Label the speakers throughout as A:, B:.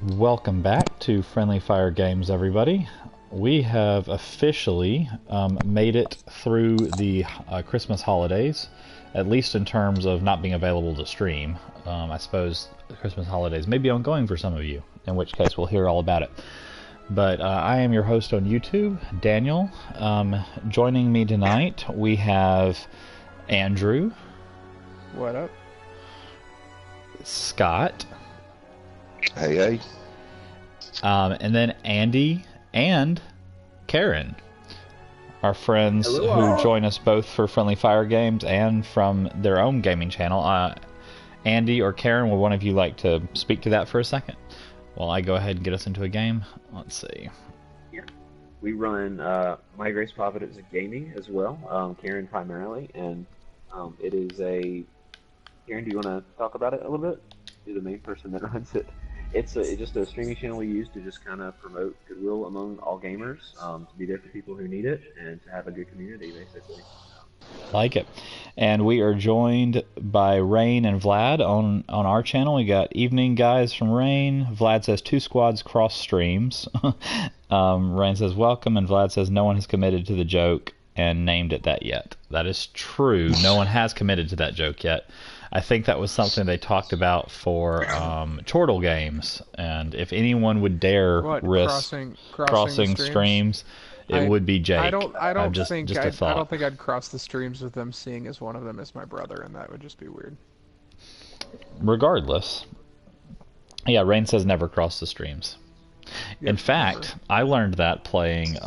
A: Welcome back to Friendly Fire Games, everybody. We have officially made it through the Christmas holidays, at least in terms of not being available to stream. I suppose the Christmas holidays may be ongoing for some of you, in which case we'll hear all about it. But I am your host on YouTube, Daniel. Joining me tonight, we have Andrew.
B: What up?
A: Scott.
C: Hey, hey.
A: And then Andy and Karen, our friends who join us both for Friendly Fire Games and from their own gaming channel. Andy or Karen, would one of you like to speak to that for a second while I go ahead and get us into a game? Let's see.
D: Yeah. We run My Grace Providence Gaming as well, Karen primarily, and it is a... Karen, do you want to talk about it a little bit? You're the main person that runs it. It's just a streaming channel we use to just kind of promote goodwill among all gamers, to be there for people who need it, and to have a good community, basically.
A: Like it. And we are joined by Rain and Vlad on our channel. We got Evening Guys from Rain. Vlad says 2 squads cross streams. Rain says welcome, and Vlad says no one has committed to the joke and named it that yet. That is true. No one has committed to that joke yet. I think that was something they talked about for Chortle games, and if anyone would dare risk crossing streams, it would be Jake.
B: I don't think I'd cross the streams with them, seeing as one of them is my brother, and that would just be weird.
A: Regardless, yeah, Rain says never cross the streams. Yep, in fact, I learned that playing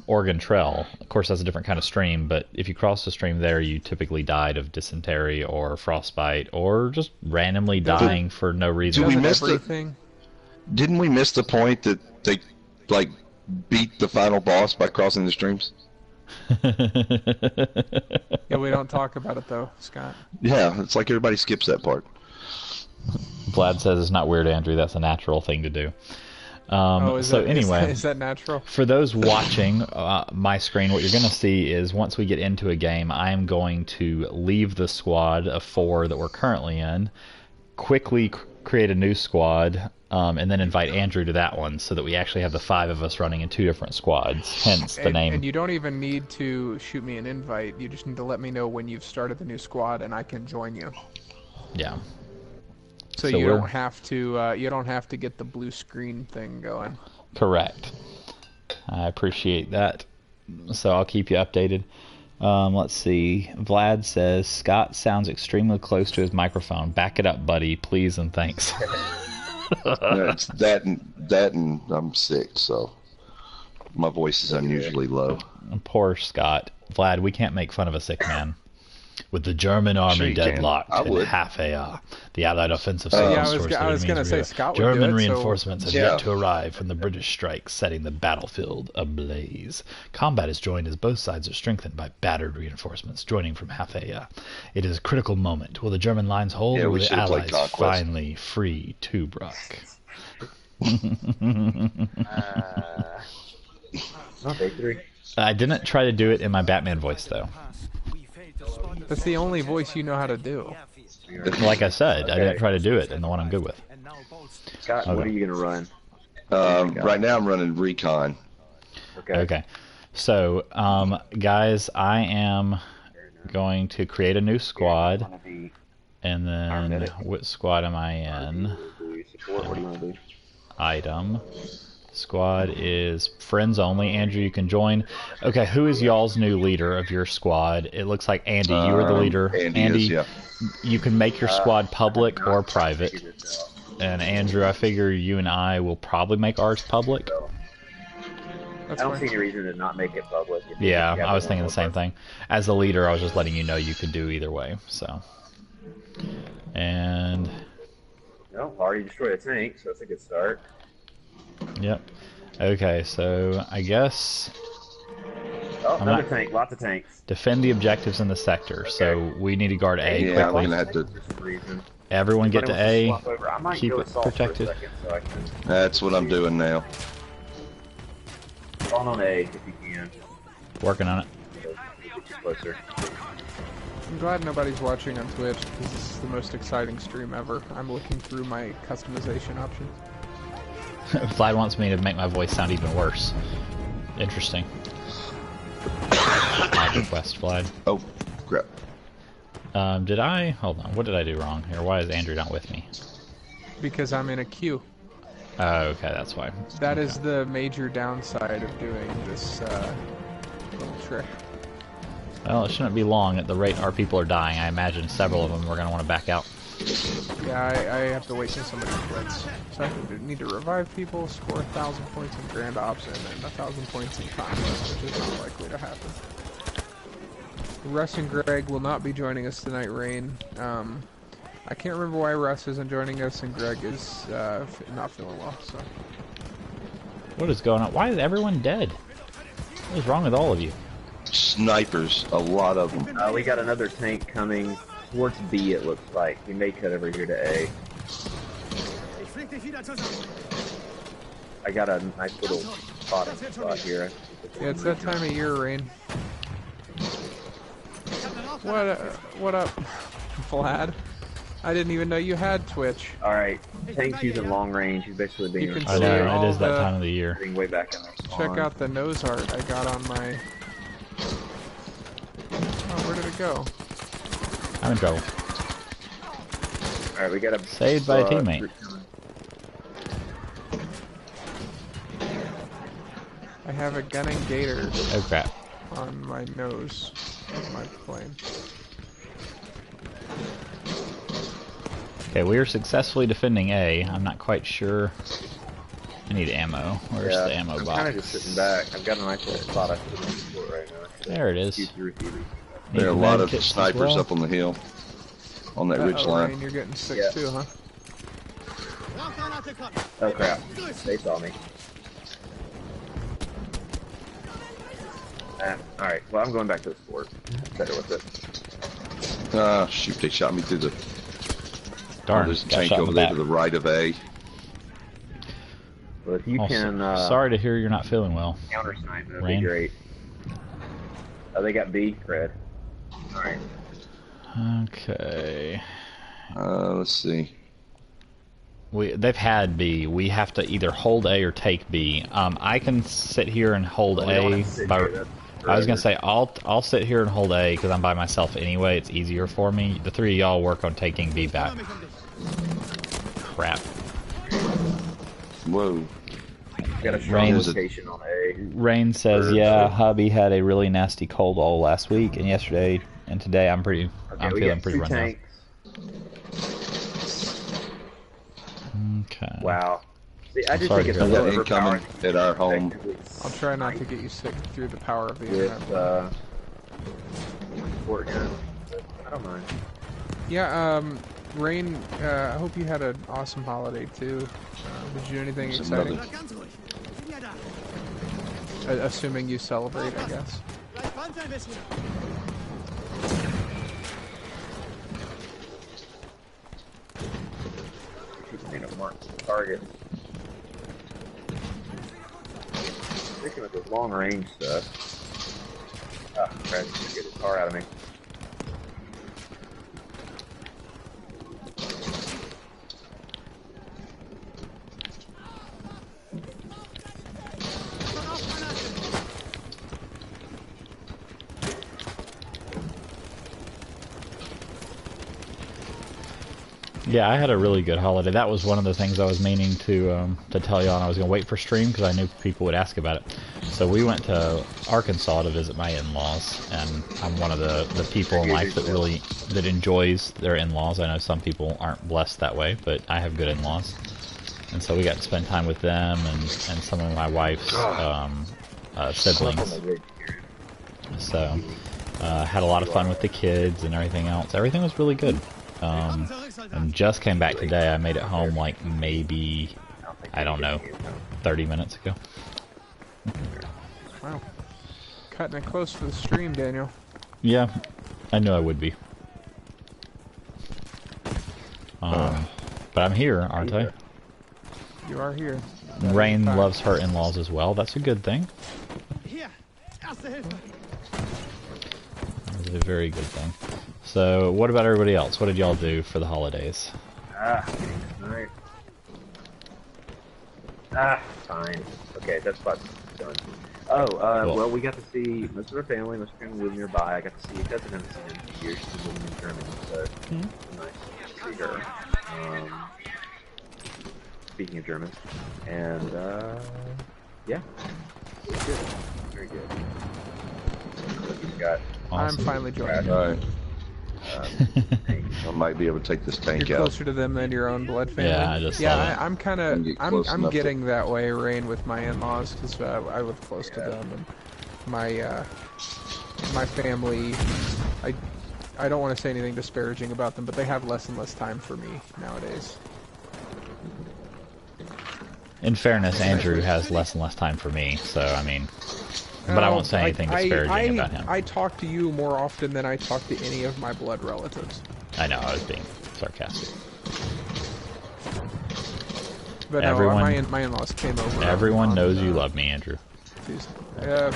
A: Oregon Trail. Of course, that's a different kind of stream, but if you cross the stream there, you typically died of dysentery or frostbite or just randomly dying for no reason.
C: Didn't we miss the point that they beat the final boss by crossing the streams?
B: Yeah, we don't talk about it though, Scott.
C: Yeah, it's like everybody skips that part.
A: Vlad says it's not weird, Andrew. That's a natural thing to do. Is
B: that natural?
A: For those watching my screen, what you're going to see is once we get into a game, I am going to leave the squad of 4 that we're currently in, quickly create a new squad, and then invite Andrew to that one so that we actually have the 5 of us running in 2 different squads, hence the name.
B: And you don't even need to shoot me an invite. You just need to let me know when you've started the new squad, and I can join you.
A: Yeah.
B: So you don't have to get the blue screen thing going.
A: Correct. I appreciate that. So I'll keep you updated. Let's see. Vlad says Scott sounds extremely close to his microphone. Back it up, buddy, please and thanks.
C: No, it's that and I'm sick, so my voice is unusually low.
A: Poor Scott. Vlad, we can't make fun of a sick man. With the German army deadlocked in Hafea, the Allied offensive
B: I was going to say Scott would
A: German
B: do it,
A: reinforcements have yet to arrive from the British strike, setting the battlefield ablaze. Combat is joined as both sides are strengthened by battered reinforcements joining from Hafea. It is a critical moment. Will the German lines hold, or will the Allies finally free Tobruk? I didn't try to do it in my Batman voice, though.
B: That's the only voice you know how to do.
A: Like I said, I didn't try to do it, and the one I'm good with.
D: Scott, what are you going to run?
C: Right now I'm running Recon.
A: Okay. So, guys, I am going to create a new squad, and then what squad am I in?
D: What do you want to do?
A: Item. Squad is friends only. Andrew, you can join. Okay, who is y'all's new leader of your squad? It looks like Andy. You are the leader.
C: Andy is, yeah.
A: You can make your squad public or private. And Andrew, I figure you and I will probably make ours public.
D: I don't see any reason to not make it public.
A: Yeah, I was thinking the same thing. As the leader, I was just letting you know you could do either way. So, and
D: no, already destroyed a tank, so that's a good start.
A: Yep. Okay, so I guess...
D: Oh, another tank. Lots of tanks.
A: Defend the objectives in the sector, so we need to guard A quickly.
C: I'm gonna have to...
A: Everyone get to A. Keep it protected.
C: That's what I'm doing now.
D: Spawn on A if you can.
A: Working on it.
D: Closer.
B: I'm glad nobody's watching on Twitch, because this is the most exciting stream ever. I'm looking through my customization options.
A: Vlad wants me to make my voice sound even worse. Interesting. Odd request, Vlad.
C: Oh, crap.
A: Did I? Hold on. What did I do wrong here? Why is Andrew not with me?
B: Because I'm in a queue.
A: Oh, okay, that's why.
B: That
A: Okay.
B: is the major downside of doing this little trick.
A: Well, it shouldn't be long at the rate our people are dying. I imagine several of them are going to want to back out.
B: Yeah, I have to wait till somebody quits. So I need to revive people, score 1,000 points in Grand Ops, and then 1,000 points in Conquest, which is not likely to happen. Russ and Greg will not be joining us tonight, Rain. I can't remember why Russ isn't joining us, and Greg is not feeling well, so...
A: What is going on? Why is everyone dead? What is wrong with all of you?
C: Snipers, a lot of them.
D: We got another tank coming towards B, it looks like. He may cut over here to A. I got a nice little spot here.
B: Yeah, it's that time of year, Rain. What up, Vlad? I didn't even know you had Twitch.
D: Alright, tank's using long range. He's basically being,
B: You can
A: I
B: see
A: know,
B: all
A: it is that
B: the-
A: time of the year.
D: being way back in our spawn.
B: Check out the nose art I got on my... Oh, where did it go?
A: I'm in trouble.
D: Alright, we got a...
A: Saved by a teammate.
D: group coming.
B: I have a gunning gator
A: Oh crap.
B: on my nose of my plane.
A: Okay, we are successfully defending A. I'm not quite sure. I need ammo. Where's the ammo
D: I'm
A: box?
D: kind of just sitting back. I've got a nice little spot I put in for it right now.
A: There it is.
D: Shoot the receiver.
A: Need
C: There are a
A: the
C: lot
A: med
C: of
A: kits as
C: snipers
A: well.
C: up on the hill. On that ridge
B: Uh-oh,
C: line.
B: Rain, you're getting sick
D: Yeah.
B: too, huh?
D: Oh crap, they saw me. Alright, well I'm going back to the sport. Better with it.
C: Ah, shoot, they shot me through the...
A: Darn,
C: there's a
A: got
C: tank
A: shot in
C: over
A: the
C: there
A: back.
C: to the right of A.
D: Well, if you
A: Also,
D: can
A: sorry to hear you're not feeling well.
D: counter snipe, that'd
A: Rain.
D: be great. Oh, they got B, Fred. Alright.
A: Okay.
C: Let's see.
A: They've had B. We have to either hold A or take B. I can sit here and hold
D: Well, we don't
A: A.
D: wanna sit
A: By,
D: here, that's
A: I was gonna
D: forever.
A: say I'll sit here and hold A because I'm by myself anyway. It's easier for me. The three of y'all work on taking B back. Crap.
C: Whoa.
D: We got a strong
A: Rain's-
D: location on A.
A: Rain says,
D: Or-
A: "Yeah, hubby had a really nasty cold all last week and yesterday and today. I'm
D: Okay, we
A: feeling
D: got
A: pretty
D: two
A: run down."
D: tanks.
A: Okay.
D: Wow. See, I just
A: Sorry
D: think
A: to
D: it's a
C: We
A: hear
C: got
D: little
C: incoming
D: overpowered.
C: at our home.
B: I'll try not to get you sick through the power of the internet.
D: With, sport gun. But I don't mind.
B: Yeah, Rain, I hope you had an awesome holiday too. Did you do anything
C: Some
B: exciting?
C: other-
B: Assuming you celebrate, I guess.
D: People need to mark the target. Sticking with this long range stuff. Ah, trying to get his car out of me.
A: Yeah, I had a really good holiday. That was one of the things I was meaning to tell y'all, and I was gonna wait for stream because I knew people would ask about it. So we went to Arkansas to visit my in-laws, and I'm one of the people in life that enjoys their in-laws. I know some people aren't blessed that way, but I have good in-laws, and so we got to spend time with them and some of my wife's siblings. So had a lot of fun with the kids and everything else. Everything was really good. And just came back today. I made it home like maybe, I don't know, 30 minutes ago.
B: Wow. Cutting it close for the stream, Daniel.
A: Yeah, I knew I would be. But I'm here, aren't I?
B: You are here.
A: Rain loves her in-laws as well. That's a good thing. That's a very good thing. So, what about everybody else? What did y'all do for the holidays?
D: Ah, getting tonight. Fine. Okay, that's about done. Oh,
A: Cool.
D: well, we got to see most of our family. Most of our family live nearby. I got to see a cousin. I haven't seen in 2 years. She's living in Germany, so nice to see her. Speaking of German, and yeah, it's good. Very good. We've got.
A: Awesome.
B: I'm finally joining.
C: All right.
D: Tanks.
C: I might be able to take this tank
B: You're
C: out.
B: closer to them than your own blood family.
A: Yeah, I just saw
B: Yeah,
A: that.
B: I'm kind
C: And
B: of.
C: get close
B: I'm
C: enough to-
B: getting that way, Rain, with my in-laws, because I live close to them, and my family. I don't want to say anything disparaging about them, but they have less and less time for me nowadays.
A: In fairness, Andrew has less and less time for me, so I mean, but I won't say anything disparaging about him.
B: I talk to you more often than I talk to any of my blood relatives.
A: I know, I was being sarcastic.
B: But
A: Everyone-
B: no, my in-laws came over.
A: Everyone
B: on,
A: knows you love me, Andrew.
B: Tuesday.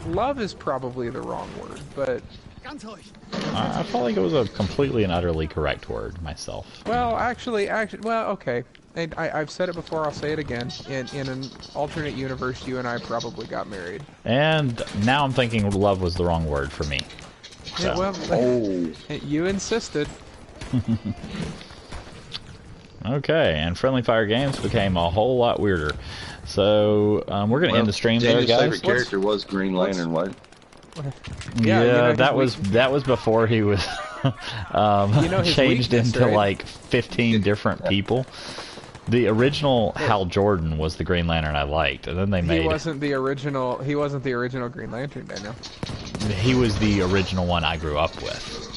B: Love is probably the wrong word, but
A: I felt like it was a completely and utterly correct word myself.
B: well, actually, well, okay. And I've said it before. I'll say it again. In an alternate universe, you and I probably got married.
A: And now I'm thinking love was the wrong word for me.
B: Yeah,
A: So,
B: well,
C: Oh,
B: you insisted.
A: okay, and Friendly Fire Games became a whole lot weirder. So we're gonna end the stream there,
C: Daniel's
A: guys.
C: favorite character was Green Lantern, what?
B: Yeah, you know, his
A: that was before he was
B: his
A: changed
B: weakness,
A: into
B: right?
A: like 15 different people. The original Hal Jordan was the Green Lantern I liked, and then they
B: He
A: made
B: wasn't the original. He wasn't the original Green Lantern, Daniel.
A: he was the original one I grew up with.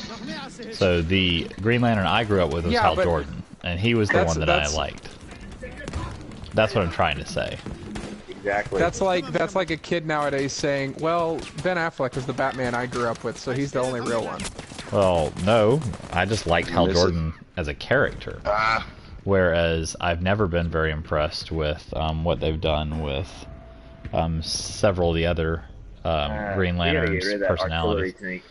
A: So the Green Lantern I grew up with was
B: Yeah,
A: Hal
B: but
A: Jordan, and he was the one that I
B: that's-
A: liked. That's what I'm trying to say.
D: Exactly.
B: That's like a kid nowadays saying, "Well, Ben Affleck is the Batman I grew up with, so he's the only real one."
A: Well, no, I just liked Hal
C: miss it.
A: Jordan as a character.
C: Ah,
A: Whereas I've never been very impressed with what they've done with several of the other Green
D: we gotta
A: Lantern's
D: get rid of that
A: personalities.
D: artillery tank.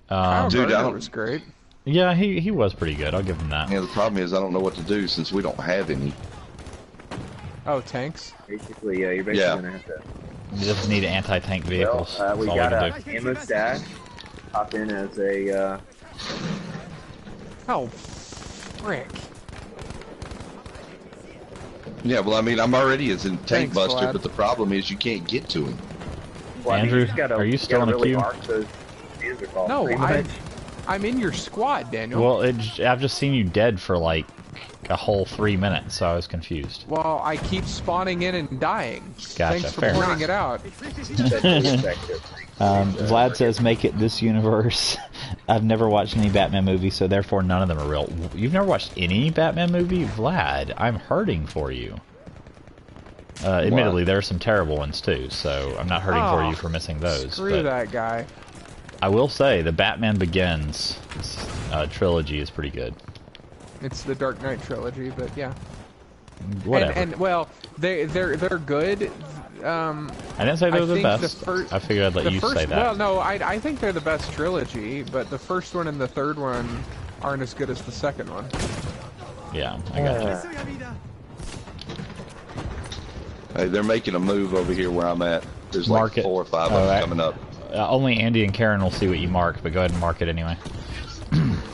B: Kyle
C: Dude,
B: Gardner
C: I don't-
B: was great.
A: Yeah, he was pretty good. I'll give him that.
C: yeah, the problem is I don't know what to do since we don't have any.
B: Oh, tanks.
D: Basically, you're basically
C: Yeah.
D: gonna have to.
A: You just need anti-tank vehicles.
D: Well, we
A: That's all
D: got
A: we
D: a
A: can do.
D: ammo stash. Hop in as a.
B: Oh, frick.
C: Yeah, well, I mean, I'm already as a tank
B: Thanks,
C: buster,
B: Vlad.
C: but the problem is you can't get to him.
D: Well,
A: Andrew,
D: you just gotta,
A: are you still
D: gotta
A: in a
D: really
A: queue?
D: arc those Neanderthals,
B: No,
D: pretty
B: I'm
D: much.
B: I'm in your squad, Daniel.
A: Well, I've just seen you dead for like a whole 3 minutes, so I was confused.
B: Well, I keep spawning in and dying.
A: Gotcha,
B: Thanks for
A: fair.
B: pointing it out.
D: That's really effective.
A: Vlad says, make it this universe. I've never watched any Batman movie, so therefore none of them are real. You've never watched any Batman movie? Vlad, I'm hurting for you. Admittedly, there are some terrible ones too, so I'm not hurting for
B: Oh,
A: you for missing those.
B: Screw
A: but
B: that guy.
A: I will say, the Batman Begins trilogy is pretty good.
B: It's the Dark Knight trilogy, but yeah.
A: Whatever.
B: And well, they're good.
A: I didn't say they
B: I
A: were the
B: think
A: best.
B: the first-
A: I figured I'd let
B: The
A: you
B: first,
A: say that.
B: well, no, I think they're the best trilogy, but the first one and the third one aren't as good as the second one.
A: Yeah, I got you.
C: Hey, they're making a move over here where I'm at. There's like
A: Mark it.
C: 4 or 5
A: Oh,
C: of them
A: right.
C: coming up.
A: Only Andy and Karen will see what you mark, but go ahead and mark it anyway.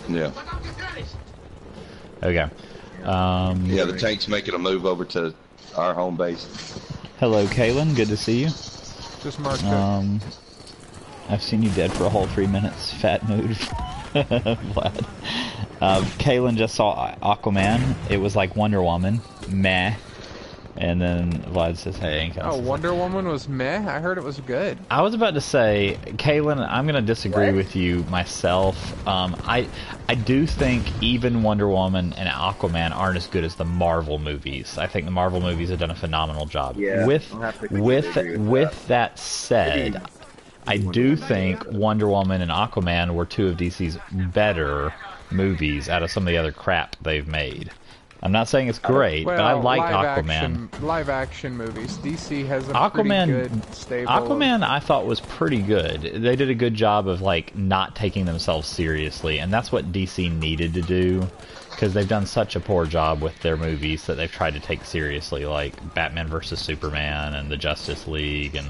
C: Yeah.
A: Okay.
C: Yeah, the tank's making a move over to our home base.
A: Hello, Kaylin. Good to see you.
B: Just mark it.
A: I've seen you dead for a whole 3 minutes. Fat mood. Vlad. Kaylin just saw Aquaman. It was like Wonder Woman. Meh. And then Vlad says, hey.
B: Oh, Wonder Woman was meh? I heard it was good.
A: I was about to say, Kaylin, I'm going to disagree
D: What?
A: with you myself. I do think even Wonder Woman and Aquaman aren't as good as the Marvel movies. I think the Marvel movies have done a phenomenal job.
D: Yeah,
A: with
D: I'll have to agree with
A: with that said, I do think Wonder Woman and Aquaman were two of DC's better movies out of some of the other crap they've made. I'm not saying it's great, but I like Aquaman.
B: Live action movies. DC has a
A: Aquaman,
B: pretty good stable.
A: Aquaman, I thought was pretty good. They did a good job of like not taking themselves seriously, and that's what DC needed to do. because they've done such a poor job with their movies that they've tried to take seriously, like Batman versus Superman and the Justice League, and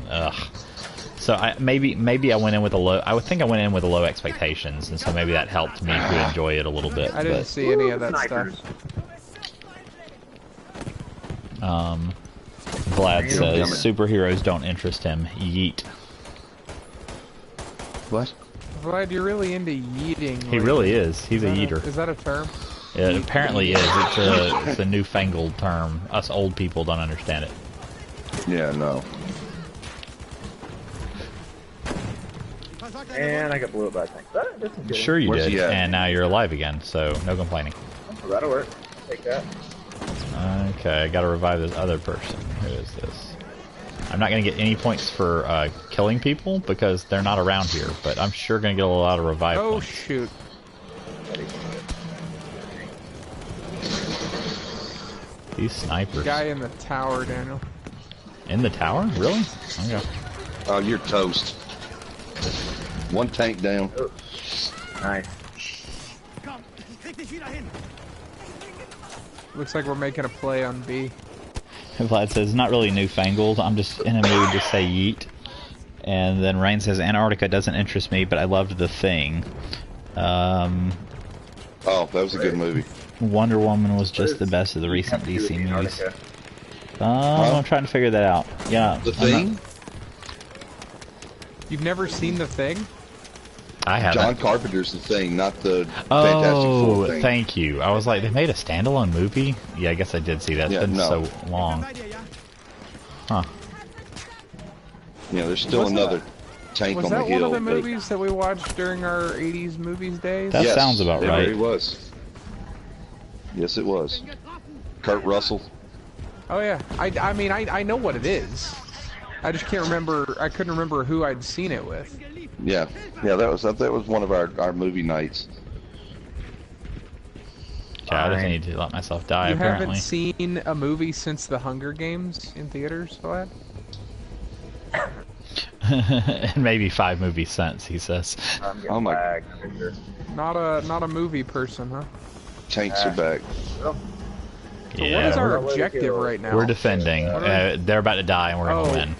A: So maybe I went in with a low. I would think I went in with low expectations, and so maybe that helped me to enjoy it a little bit.
B: I didn't see any of that stuff.
A: Vlad says superheroes don't interest him. Yeet.
C: What?
B: Vlad, you're really into yeeting.
A: He really is. He's a yeeter.
B: Is that a term?
A: It apparently is. It's a newfangled term. Us old people don't understand it.
C: Yeah, no.
D: And I got blew up by a tank.
A: Sure you
C: Where's
A: did,
C: he at?
A: and now you're alive again, so no complaining.
D: That'll work. Take that.
A: Okay, I gotta revive this other person. Who is this? I'm not gonna get any points for killing people because they're not around here, but I'm sure gonna get a lot of revive
B: Oh
A: points.
B: shoot!
A: These snipers.
B: Guy in the tower, Daniel.
A: In the tower? Really? Okay.
C: Oh, you're toast. One tank down.
D: Oh. Nice.
B: Looks like we're making a play on B.
A: Vlad says, not really newfangled, I'm just in a mood to say yeet. And then Rain says, Antarctica doesn't interest me, but I loved The Thing.
C: Oh, that was a good movie.
A: Wonder Woman was just the best of the recent DC movies. I'm trying to figure that out. Yeah.
C: The Thing?
B: You've never seen The Thing?
A: I haven't.
C: John Carpenter's The Thing, not the Fantastic Four thing.
A: Thank you. I was like, they made a standalone movie? Yeah, I guess I did see that. It's
C: Yeah,
A: been
C: no.
A: so long. Huh.
C: Yeah, there's still
B: Was
C: another tank
B: Was
C: on the
B: that
C: hill.
B: one of the movies that we watched during our 80s movies days?
A: That sounds about right.
C: It was. Yes, it was. Kurt Russell.
B: Oh yeah. I mean, I know what it is. I just can't remember. I couldn't remember who I'd seen it with.
C: Yeah, yeah, that was one of our movie nights.
A: Yeah, I just need to let myself die,
B: You
A: apparently.
B: haven't seen a movie since The Hunger Games in theaters, Vlad?
A: And maybe 5 movies since, he says.
C: Oh my-
D: Lag, sure.
B: Not a movie person, huh?
C: Tanks are back.
B: So
A: Yeah,
B: what is our
D: we're-
B: objective right now?
A: we're defending. They're about to die, and we're
B: Oh.
A: gonna win.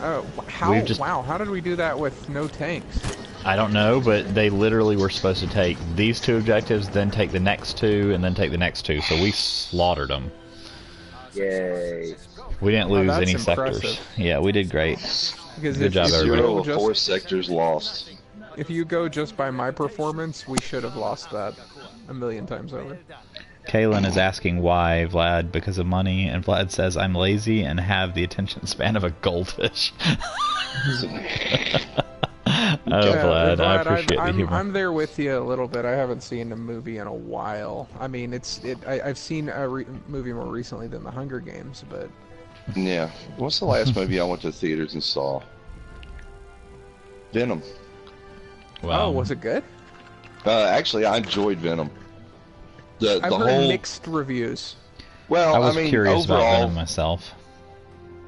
B: Oh, how?
A: We've just-
B: Wow, how did we do that with no tanks?
A: I don't know, but they literally were supposed to take these 2 objectives, then take the next 2, and then take the next 2. So we slaughtered them.
D: Yay.
A: We didn't lose
B: that's
A: any
B: impressive.
A: sectors. Yeah, we did great.
B: Because
A: Good
B: if,
A: job,
B: if you
A: everybody.
B: go
C: 0 of 4
B: just,
C: sectors lost.
B: if you go just by my performance, we should have lost that a million times over.
A: Kaylin is asking why, Vlad, because of money, and Vlad says, I'm lazy and have the attention span of a goldfish. Vlad, I appreciate the humor.
B: I'm there with you a little bit. I haven't seen a movie in a while. I mean, I've seen a movie more recently than The Hunger Games, but
C: Yeah. What's the last movie I went to theaters and saw? Venom.
A: Well,
B: oh, was it good?
C: Actually, I enjoyed Venom. The
B: I've heard
C: whole
B: mixed reviews.
C: well,
A: I was
C: mean,
A: curious about
C: overall,
A: Venom myself.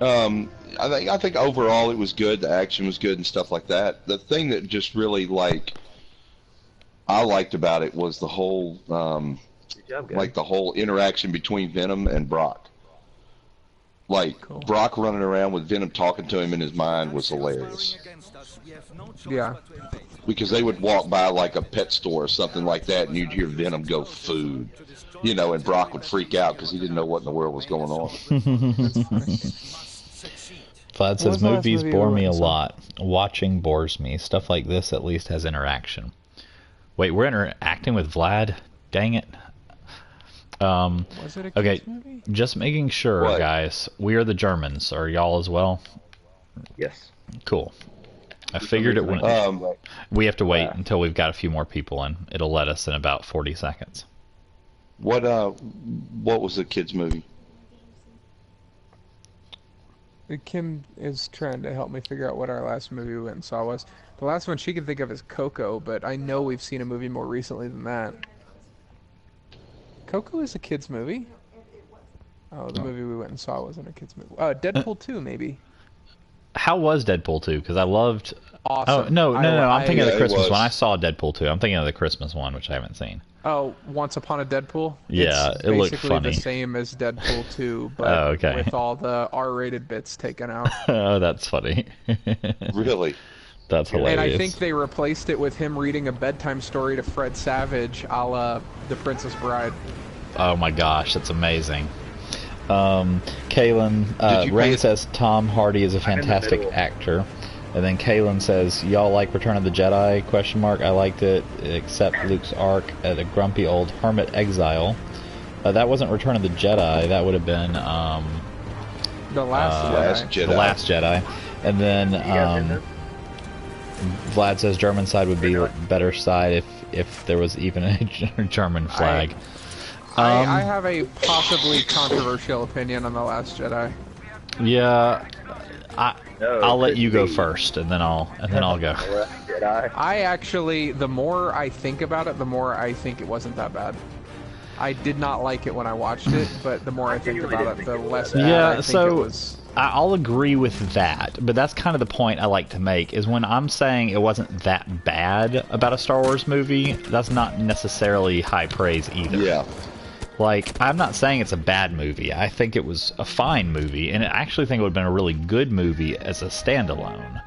C: I think overall it was good. The action was good and stuff like that. The thing that just really I liked about it was the whole
D: Good job, guys.
C: the whole interaction between Venom and Brock.
B: Cool.
C: Brock running around with Venom talking to him in his mind was hilarious.
B: Yeah.
C: Because they would walk by like a pet store or something like that, and you'd hear Venom go food, and Brock would freak out because he didn't know what in the world was going on.
A: Vlad
B: What
A: says
B: was the last
A: movies
B: movie
A: bore
B: we
A: me a
B: went and saw?
A: lot. Watching bores me. Stuff like this at least has interaction. Wait, we're interacting with Vlad? Dang it.
B: Was it a
A: Okay,
B: kids movie?
A: just making sure,
C: What?
A: guys. We are the Germans. Are y'all as well?
D: Yes.
A: Cool. I figured it wouldn't. We have to wait
D: Yeah.
A: until we've got a few more people in. It'll let us in about 40 seconds.
C: What was the kids' movie?
B: Kim is trying to help me figure out what our last movie we went and saw was. The last one she can think of is Coco, but I know we've seen a movie more recently than that. Coco is a kids movie. Oh, the movie we went and saw wasn't a kids movie. Deadpool 2, maybe.
A: how was Deadpool 2? Because I loved.
B: Awesome.
A: Oh no! I'm thinking of
C: Yeah,
A: the
C: it
A: Christmas
C: was.
A: one. I saw Deadpool 2. I'm thinking of the Christmas one, which I haven't seen.
B: Oh, Once Upon a Deadpool?
A: Yeah,
B: it's
A: it looked
B: basically
A: funny.
B: the same as Deadpool 2, but
A: Oh, okay.
B: with all the R-rated bits taken out.
A: Oh, that's funny.
C: Really?
A: That's hilarious.
B: And I think they replaced it with him reading a bedtime story to Fred Savage, a la The Princess Bride.
A: Oh my gosh, that's amazing. Kaylin,
C: Did you
A: Rain
C: pay-
A: says Tom Hardy is a
D: in the
A: fantastic
D: middle.
A: actor. And then Kaylin says, y'all like Return of the Jedi? Question mark. I liked it, except Luke's arc at a grumpy old hermit exile. That wasn't Return of the Jedi. That would have been
B: The Last Jedi.
C: Last Jedi.
A: The Last Jedi. And then
D: You guys in this?
A: Vlad says German side would be better side if there was even a German flag.
B: I have a possibly controversial opinion on The Last Jedi.
A: Yeah,
D: No,
A: I'll let
D: it
A: you
D: could
A: go
D: be.
A: first, and then I'll go.
D: The Last Jedi.
B: I actually, the more I think about it, the more I think it wasn't that bad. I did not like it when I watched it, but the more I think
D: genuinely
B: about it,
D: didn't
B: the
D: think it was
B: less
D: that
B: bad
D: bad.
A: Yeah,
B: I think
A: so-
B: it was.
A: I'll agree with that, but that's kind of the point I like to make, is when I'm saying it wasn't that bad about a Star Wars movie, that's not necessarily high praise either.
C: Yeah.
A: Like, I'm not saying it's a bad movie. I think it was a fine movie, and I actually think it would have been a really good movie as a standalone.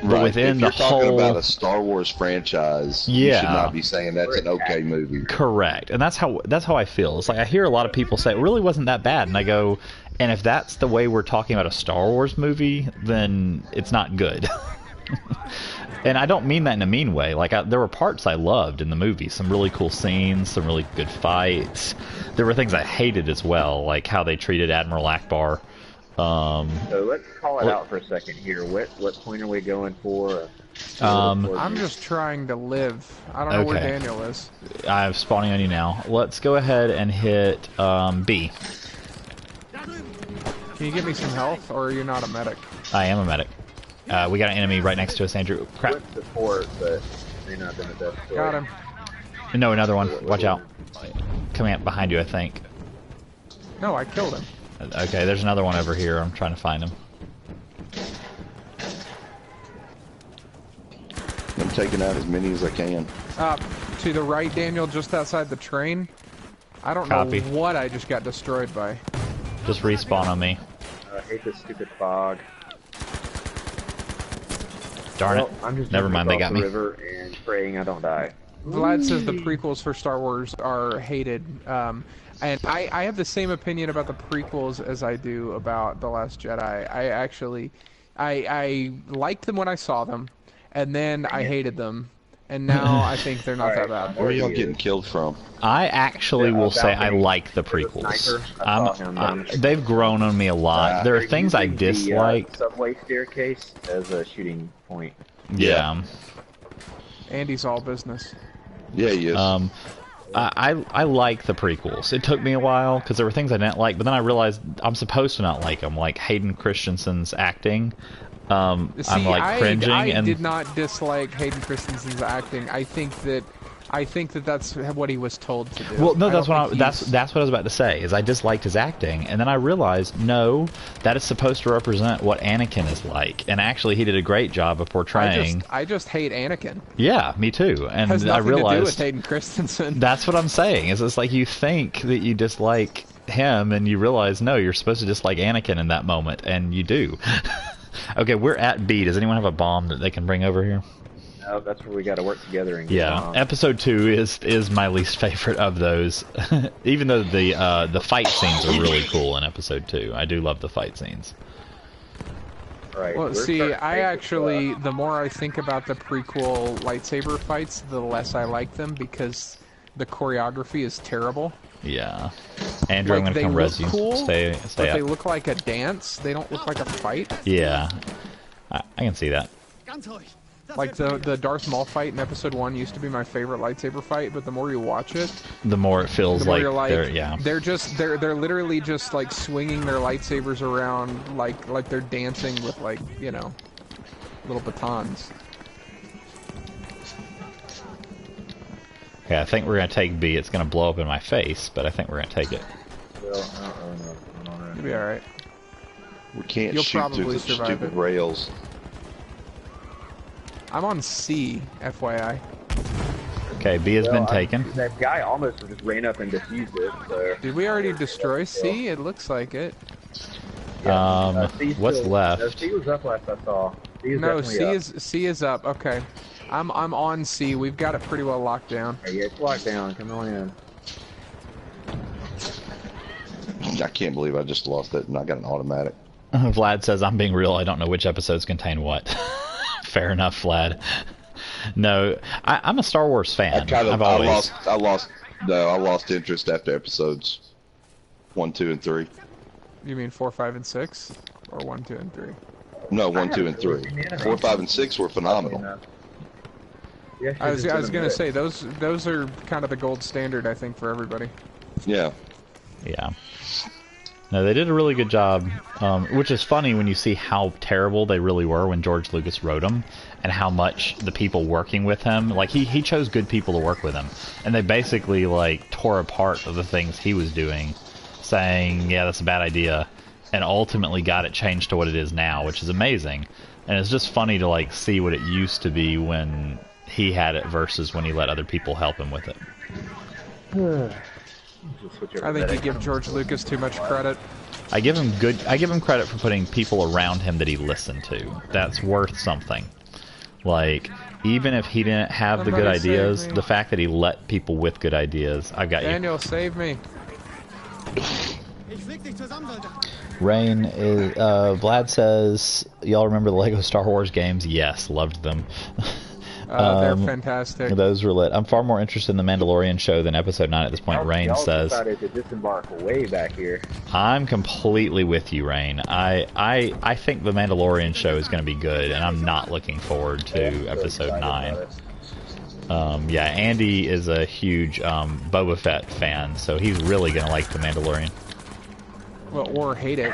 A: But
C: Right.
A: within
C: if you're
A: the
C: talking
A: whole...
C: about a Star Wars franchise, you
A: Yeah.
C: should not be saying that's an okay movie.
A: Correct, and that's how I feel. It's like I hear a lot of people say it really wasn't that bad, and I go, and if that's the way we're talking about a Star Wars movie, then it's not good. And I don't mean that in a mean way. Like there were parts I loved in the movie, some really cool scenes, some really good fights. There were things I hated as well, like how they treated Admiral Akbar.
D: So let's call it out for a second here. What point are we going for?
B: I'm just trying to live. I don't know where
A: Okay.
B: Daniel is.
A: I'm spawning on you now. Let's go ahead and hit B.
B: Can you give me some health, or are you not a medic?
A: I am a medic. We got an enemy right next to us, Andrew. Crap.
D: Good support, but may not have been the best.
B: Got him.
A: No, another one. Watch out. Coming up behind you, I think.
B: No, I killed him.
A: Okay, there's another one over here. I'm trying to find him.
C: I'm taking out as many as I can.
B: To the right, Daniel, just outside the train. I don't
A: Copy.
B: know what I just got destroyed by.
A: Just respawn on me.
D: I hate this stupid fog.
A: Darn
D: Well,
A: it.
D: I'm just
A: Never mind, they got
D: jumping
A: me.
D: across the river and praying I don't die.
B: Vlad says the prequels for Star Wars are hated. And I have the same opinion about the prequels as I do about The Last Jedi. I actually, I liked them when I saw them, and then I hated them, and now I think they're not that bad.
C: Where are y'all getting killed from?
A: I actually
D: Yeah,
A: will say I
D: balcony.
A: like the
D: There's a
A: prequels.
D: sniper. I saw him down the-
A: They've grown on me a lot. There are
D: They're
A: things I
D: using the,
A: dislike.
D: subway staircase as a shooting point.
A: Yeah.
B: Andy's all business.
C: Yeah, he is.
A: I like the prequels. It took me a while because there were things I didn't like, but then I realized I'm supposed to not like them, like Hayden Christensen's acting.
B: See,
A: I'm like cringing,
B: I
A: and
B: did not dislike Hayden Christensen's acting. I think that that's what he was told to do.
A: well, no,
B: I
A: that's
B: don't
A: what
B: think
A: that's
B: he's-
A: what I was about to say. Is I disliked his acting, and then I realized no, that is supposed to represent what Anakin is like, and actually he did a great job of portraying.
B: I just hate Anakin.
A: Yeah, me too. And
B: Has
A: I
B: nothing to do with
A: realized
B: Hayden Christensen.
A: that's what I'm saying. Is it's like you think that you dislike him, and you realize no, you're supposed to dislike Anakin in that moment, and you do. Okay, we're at B. Does anyone have a bomb that they can bring over here?
D: No, that's where we got to work together and get
A: Yeah,
D: along.
A: episode 2 is my least favorite of those. Even though the fight scenes are really cool in episode 2, I do love the fight scenes.
D: Right.
B: Well,
D: we're
B: see,
D: starting to
B: I
D: take this,
B: actually, the more I think about the prequel lightsaber fights, the less I like them because the choreography is terrible.
A: Yeah, Andrew, I'm
B: Like,
A: gonna
B: they
A: come res
B: look
A: you.
B: cool,
A: Stay
B: But they
A: up.
B: look like a dance. They don't look like a fight.
A: Yeah, I can see that.
B: Like the Darth Maul fight in episode 1 used to be my favorite lightsaber fight, but the more you watch it,
A: The more it feels
B: the more
A: like,
B: you're like,
A: they're
B: they're literally just like swinging their lightsabers around like they're dancing with like, you know, little batons.
A: Okay, I think we're gonna take B. It's gonna blow up in my face, but I think we're gonna take it.
D: Well, no.
B: You'll be all right.
C: We can't
B: You'll
C: shoot through
B: probably
C: the
B: survive
C: stupid
B: it.
C: rails.
B: I'm on C, FYI.
A: Okay, B has been taken.
D: That guy almost just ran up and defused it. So.
B: Did we already destroy C? It looks like it.
D: C's
A: What's
D: still,
A: left?
D: No, C was up last I saw. C is
B: No,
D: definitely
B: C is up. Okay, I'm on C. We've got it pretty well locked down.
D: Yeah, it's locked down. Come on in.
C: I can't believe I just lost it and I got an automatic.
A: Vlad says, I'm being real. I don't know which episodes contain what. Fair enough, Vlad. No, I'm a Star Wars fan.
C: I lost interest after episodes 1, 2, and 3.
B: You mean 4, 5, and 6, or 1, 2, and 3?
C: No, 1, 2, and 3. 4, 5, and 6 were phenomenal.
D: Yeah,
B: I was gonna say those are kind of the gold standard, I think, for everybody.
C: Yeah.
A: Yeah. No, they did a really good job, which is funny when you see how terrible they really were when George Lucas wrote them, and how much the people working with him, like, he chose good people to work with him, and they basically, like, tore apart of the things he was doing, saying, yeah, that's a bad idea, and ultimately got it changed to what it is now, which is amazing. And it's just funny to, like, see what it used to be when he had it versus when he let other people help him with it.
B: I think you give George Lucas too much credit.
A: I give him credit for putting people around him that he listened to. That's worth something. Like, even if he didn't have the good
B: Somebody save
A: ideas,
B: me.
A: the fact that he let people with good ideas. I've got
B: Daniel, save me.
A: Rain is Vlad says, y'all remember the Lego Star Wars games? Yes, loved them.
B: They're fantastic.
A: Those were lit. I'm far more interested in the Mandalorian show than episode 9 at this point. Rain
D: y'all
A: says,
D: decided to disembark way back here.
A: I'm completely with you, Rain. I think the Mandalorian show is going to be good, and I'm not looking forward to episode 9. Yeah, Andy is a huge Boba Fett fan, so he's really going to like the Mandalorian.
B: Well, or hate it.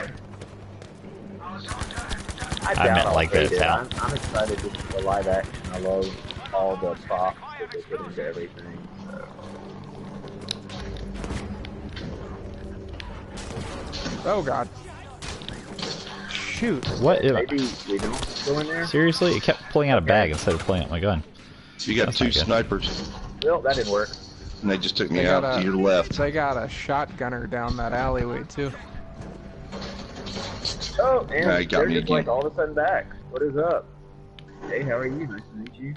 D: I
A: meant
D: I'll
A: like that
D: hate it.
A: town.
D: I'm excited just for live action. I love all the props that they put into everything. So.
B: Oh God. Shoot.
A: What?
D: Maybe we don't go in there.
A: Seriously? It kept pulling out a bag instead of pulling out my gun.
C: So you got
A: That's
C: 2
A: not good.
C: snipers,
D: Well, that didn't work.
C: and they just took me
B: They
C: out
B: got
C: to
B: a-
C: your left.
B: They got a shotgunner down that alleyway too.
D: Oh, and
C: Yeah, he got
D: they're
C: me
D: just
C: again.
D: like all of a sudden back. What is up? Hey, how are you? Nice to meet you.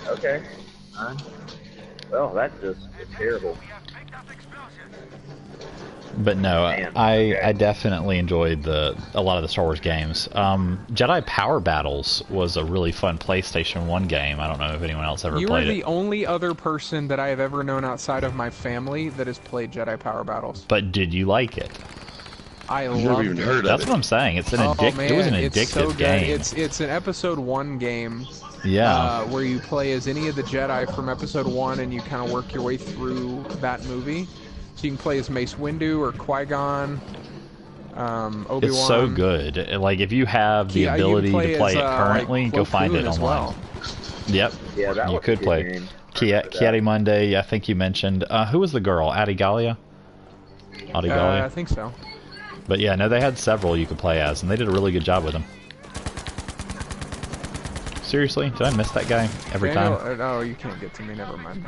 D: Okay. Fine. Well, that's just terrible.
A: But no,
D: Man,
A: I
D: okay.
A: definitely enjoyed a lot of the Star Wars games. Jedi Power Battles was a really fun PlayStation 1 game. I don't know if anyone else ever
B: You are
A: played
B: the
A: it.
B: only other person that I have ever known outside of my family that has played Jedi Power Battles.
A: But did you like it?
B: I
C: I've never
B: love
C: even
B: it.
C: heard of
A: That's
C: it.
A: what I'm saying. It's an
B: Oh
A: it was an
B: man, it's so
A: addictive
B: good.
A: game.
B: It's an episode 1 game.
A: Yeah.
B: Where you play as any of the Jedi from episode 1 and you kind of work your way through that movie. So you can play as Mace Windu or Qui-Gon, Obi-Wan.
A: It's so good. Like, if you have the
B: Yeah, you can
A: ability to play
B: as,
A: it currently,
B: like,
A: go
B: Plo
A: find it
B: Koon as
A: online.
B: well.
A: Yep.
D: Yeah, that
A: You
D: was
A: could
D: a good
A: play.
D: game.
A: Kiadi Monday, I think you mentioned. Who was the girl? Adi Gallia? Adi Gallia?
B: I think so.
A: But yeah, no, they had several you could play as, and they did a really good job with them. Seriously? Did I miss that guy every
B: Daniel,
A: time?
B: oh, you can't get to me. Never mind.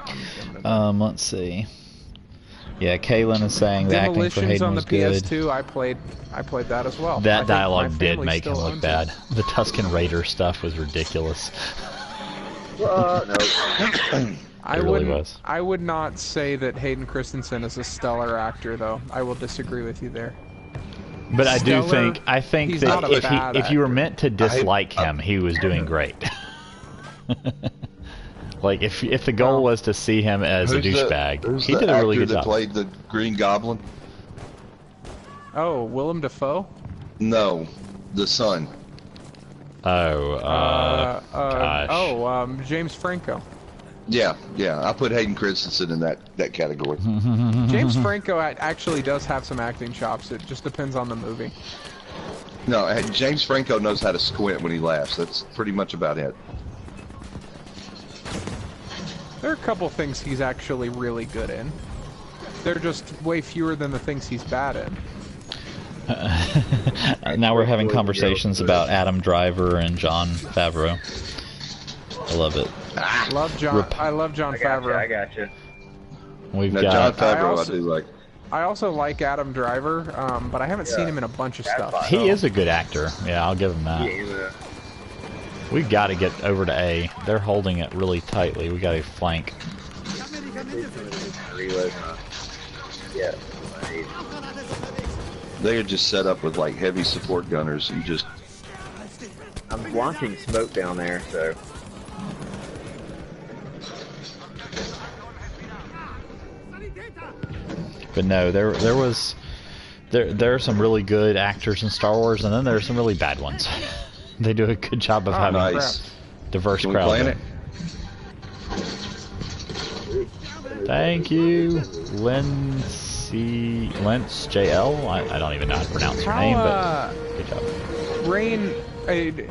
B: I'm gonna
A: Let's see. Yeah, Kaylin is saying the acting for
B: Demolitions
A: Hayden
B: on
A: was
B: the
A: good.
B: PS2. I played that as well. I
A: That
B: think my
A: dialogue did
B: family
A: make him
B: still
A: look
B: owns
A: bad.
B: it.
A: The Tusken Raider stuff was ridiculous.
D: No.
B: I
A: It really
B: wouldn't.
A: was.
B: I would not say that Hayden Christensen is a stellar actor, though. I will disagree with you there.
A: But I do
B: Stellar,
A: think
B: he's
A: that
B: not a bad
A: if you were
B: actor.
A: meant to dislike him, he was doing great. Like, if the goal was to see him as a douchebag,
C: Who's
A: he
C: the
A: did a really
C: actor
A: good
C: that
A: job.
C: played the Green Goblin?
B: Oh, Willem Dafoe.
C: No, the son.
A: Oh, gosh.
B: James Franco.
C: Yeah, I put Hayden Christensen in that category.
B: James Franco actually does have some acting chops. It just depends on the movie.
C: No, James Franco knows how to squint when he laughs. That's pretty much about it.
B: There are a couple things he's actually really good in. They're just way fewer than the things he's bad in.
A: Now we're having conversations about Adam Driver and Jon Favreau. I love it.
B: Love John. I love Jon Favreau.
D: I got you.
A: We've
C: Now,
A: got.
C: Jon Favreau,
B: also-
C: I do like.
B: I also like Adam Driver, but I haven't seen him in a bunch of stuff.
A: He is a good actor. Yeah, I'll give him that.
D: Yeah,
A: We've got to get over to A. They're holding it really tightly. We got to flank.
D: reload. Yeah.
C: They are just set up with like heavy support gunners and just.
D: I'm launching smoke down there, so.
A: But no, there are some really good actors in Star Wars, and then there are some really bad ones. They do a good job of having
C: nice.
A: diverse
C: Can we
A: crowd.
C: plan it?
A: Thank you, Lentz JL. I don't even know how to pronounce her name, but good job.
B: Rain, maybe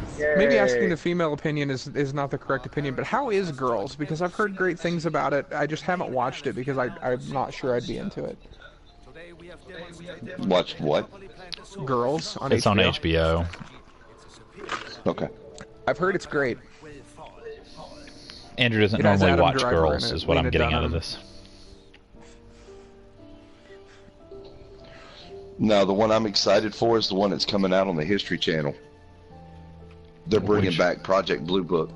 B: asking the female opinion is not the correct opinion, but how is Girls? Because I've heard great things about it. I just haven't watched it because I'm not sure I'd be into it.
C: Watched what?
B: Girls on
A: It's
B: HBO.
A: on HBO.
C: Okay.
B: I've heard it's great.
A: Andrew doesn't
B: It has
A: normally
B: Adam
A: watch
B: Driver
A: Girls,
B: in it,
A: is what I'm
B: Lena
A: getting out of
B: Dunham.
A: this.
C: No, the one I'm excited for is the one that's coming out on the History Channel. They're bringing
A: Which-
C: back Project Blue Book.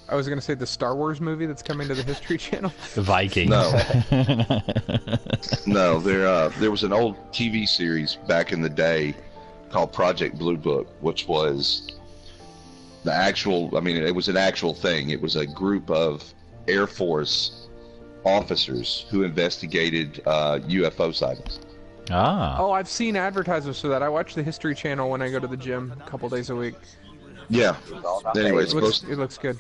B: I was going to say the Star Wars movie that's coming to the History Channel.
A: The Vikings.
C: No. No, there was an old TV series back in the day called Project Blue Book, which was the actual, I mean, it was an actual thing. It was a group of Air Force officers who investigated UFO sightings.
A: Ah.
B: Oh, I've seen advertisements for that. I watch the History Channel when I go to the gym a couple days a week.
C: Yeah. Anyway, it's supposed
B: It looks good.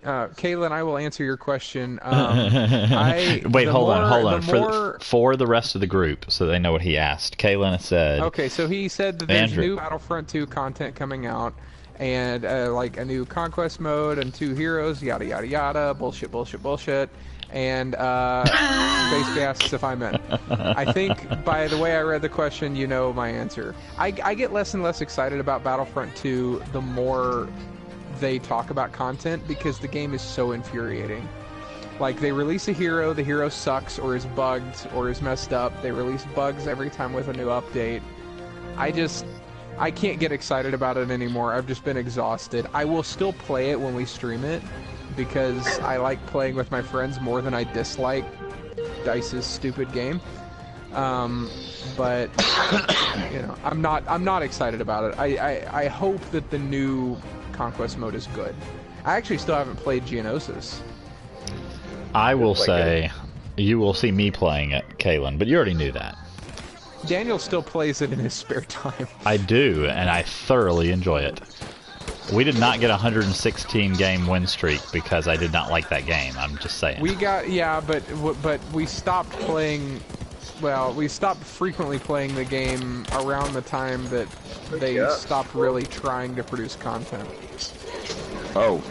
B: Kaylin, I will answer your question.
A: Wait,
B: the
A: hold on.
B: more- the more-
A: For the rest of the group, so they know what he asked. Kaylin said,
B: Okay, so he said that there's
A: Andrew.
B: new Battlefront 2 content coming out, and like a new conquest mode and 2 heroes, yada yada yada, bullshit, bullshit, bullshit, and basically asks if I'm in. I think by the way I read the question, you know my answer. I get less and less excited about Battlefront 2 the more they talk about content because the game is so infuriating. Like, they release a hero, the hero sucks or is bugged or is messed up. They release bugs every time with a new update. I can't get excited about it anymore. I've just been exhausted. I will still play it when we stream it because I like playing with my friends more than I dislike DICE's stupid game. But you know, I'm not excited about it. I hope that the new Conquest mode is good. I actually still haven't played Geonosis.
A: I will
D: Like
A: say, you will see me playing it, Kaylin, but you already knew that.
B: Daniel still plays it in his spare time.
A: I do, and I thoroughly enjoy it. We did not get a 116 game win streak because I did not like that game. I'm just saying.
B: We got but we stopped playing. Well, we stopped frequently playing the game around the time that they stopped really trying to produce content.
C: Oh,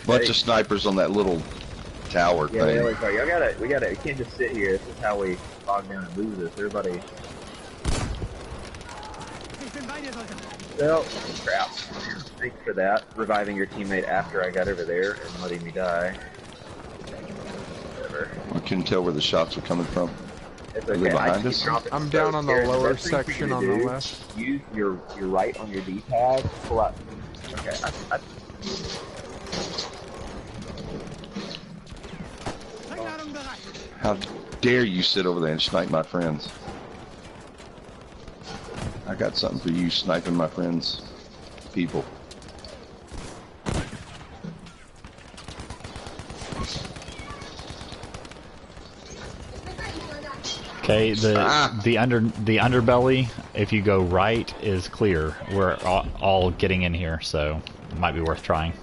C: bunch of snipers on that little tower
D: Yeah, they
C: thing.
D: always are. We can't just sit here. This is how we log down and lose this. Everybody. Well, crap. Thanks for that. Reviving your teammate after I got over there and letting me die. Whatever.
C: I couldn't tell where the shots were coming from.
D: It's
C: Are they
D: okay. I
C: behind
D: keep
C: us?
D: dropping
B: I'm
D: smokes.
B: down on the
D: Garrett,
B: lower
D: best thing for you
B: section
D: to
B: on the
D: do,
B: left.
D: Use your right on your D-pad. Pull out. Okay.
C: How dare you sit over there and snipe my friends? I got something for you sniping my friends. People.
A: Okay, the underbelly, if you go right, is clear. We're all getting in here, so it might be worth trying.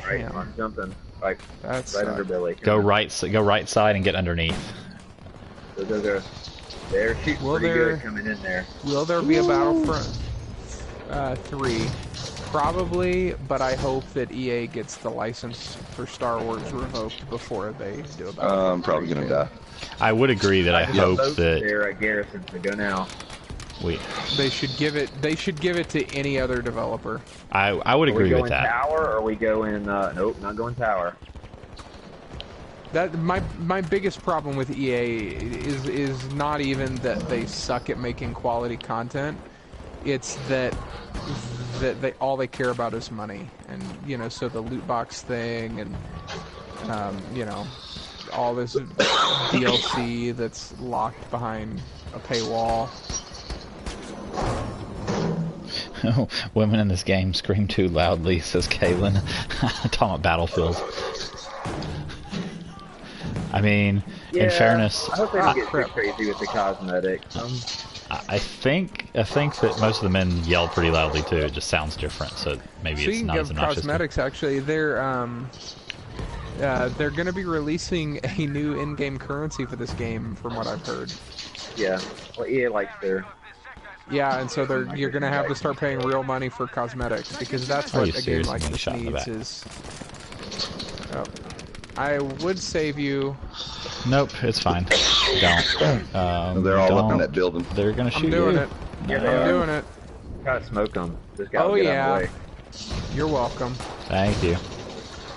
D: Right,
B: Damn,
D: I'm jumping. Like,
B: that's
D: right under Billy.
A: Go right side and get underneath.
D: Go. They're shooting
B: Will
D: pretty
B: there-
D: good coming in there.
B: Will there be a Battlefront 3? Probably, but I hope that EA gets the license for Star Wars revoked before they do a Battlefront
C: I'm probably
B: 3
C: gonna
B: too.
C: die.
A: I would agree that I hope
D: Both
A: that
D: they're at Garrison, so go now.
A: we.
B: They should give it. They should give it to any other developer.
A: I would
D: Are we
A: agree
D: going
A: with that.
D: tower or are we going? Nope, not going tower.
B: That my biggest problem with EA is not even that they suck at making quality content. It's that they all they care about is money, and you know, so the loot box thing, and you know, all this DLC that's locked behind a paywall.
A: Women in this game scream too loudly, says Kaylin. Talking about Battlefield. I mean, in fairness,
D: I hope they don't get too crazy with the cosmetics.
A: I think that most of the men yell pretty loudly too. It just sounds different, so maybe it's
B: Speaking
A: not as
B: of
A: obnoxious.
B: cosmetics, actually, they're going to be releasing a new in-game currency for this game, from what I've heard.
D: Yeah, well, EA likes their.
B: Yeah, and so you're going to have to start paying real money for cosmetics, because that's
A: Are
B: what
A: you
B: a game
A: serious?
B: like
A: I'm getting
B: this
A: shot in the
B: needs
A: back.
B: is... Oh. I would save you.
A: Nope, it's fine. Don't.
C: They're all up in
A: don't.
C: that building.
A: They're gonna shoot
B: I'm doing
A: you.
B: it.
D: Yeah, they
B: I'm
D: are.
B: doing it.
D: Gotta smoke them. This guy
B: Oh,
D: will get
B: yeah.
D: out of the way.
B: You're welcome.
A: Thank you.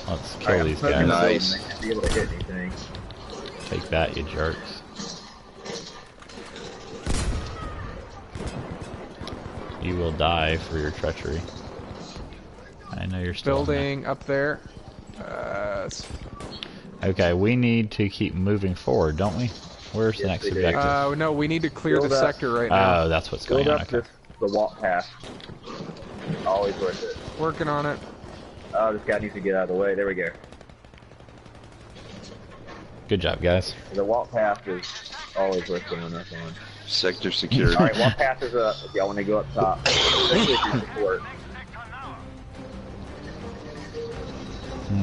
A: Let's kill
D: Alright, I'm
A: these
D: smoking
A: guys.
D: the building. They should be able to hit anything.
A: Take that, you jerks. You will die for your treachery. I know you're still in there.
B: Building up there.
A: Okay, we need to keep moving forward, don't we? Where's the
D: Yes,
A: next
D: we do.
A: objective?
B: No, we need to clear
D: Build
B: the
D: up.
B: sector right now.
A: Oh, that's what's going
D: Build
A: on.
D: up
A: Okay.
D: the walk path. Always worth it.
B: Working on it.
D: Oh, this guy needs to get out of the way. There we go.
A: Good job, guys.
D: The walk path is always worth going up on.
C: Sector secured.
D: Alright, walk path is up if y'all want to go up top. Especially if you support.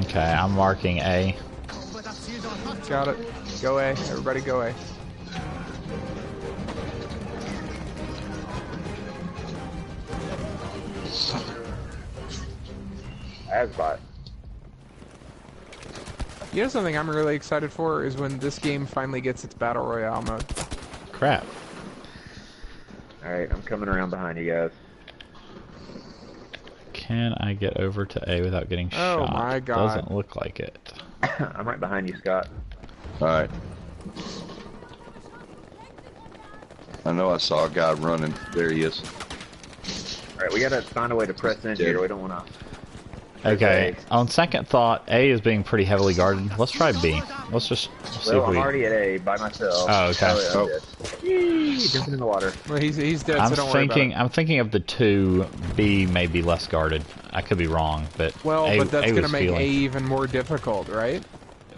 A: Okay, I'm marking A.
B: Got it. Go A. Everybody go A.
D: Asbot.
B: You know something I'm really excited for is when this game finally gets its Battle Royale mode.
A: Crap.
D: Alright, I'm coming around behind you guys.
A: Can I get over to A without getting
B: Oh
A: shot?
B: my God.
A: Doesn't look like it.
D: I'm right behind you, Scott.
C: Alright. I know I saw a guy running. There he is.
D: Alright, we gotta find a way to press in here. We don't wanna...
A: Okay, on second thought, A is being pretty heavily guarded. Let's try B. Let's just see
D: Well,
A: if
D: I'm
A: we...
D: already at A by myself.
A: Oh, okay.
D: I'm dead. Yee, jumping in the water.
B: Well, he's dead,
A: I'm
B: so don't worry about it.
A: thinking of the two, B may be less guarded. I could be wrong, but
B: Well,
A: A,
B: but that's
A: A
B: going to
A: was
B: make
A: feeling...
B: A even more difficult, right?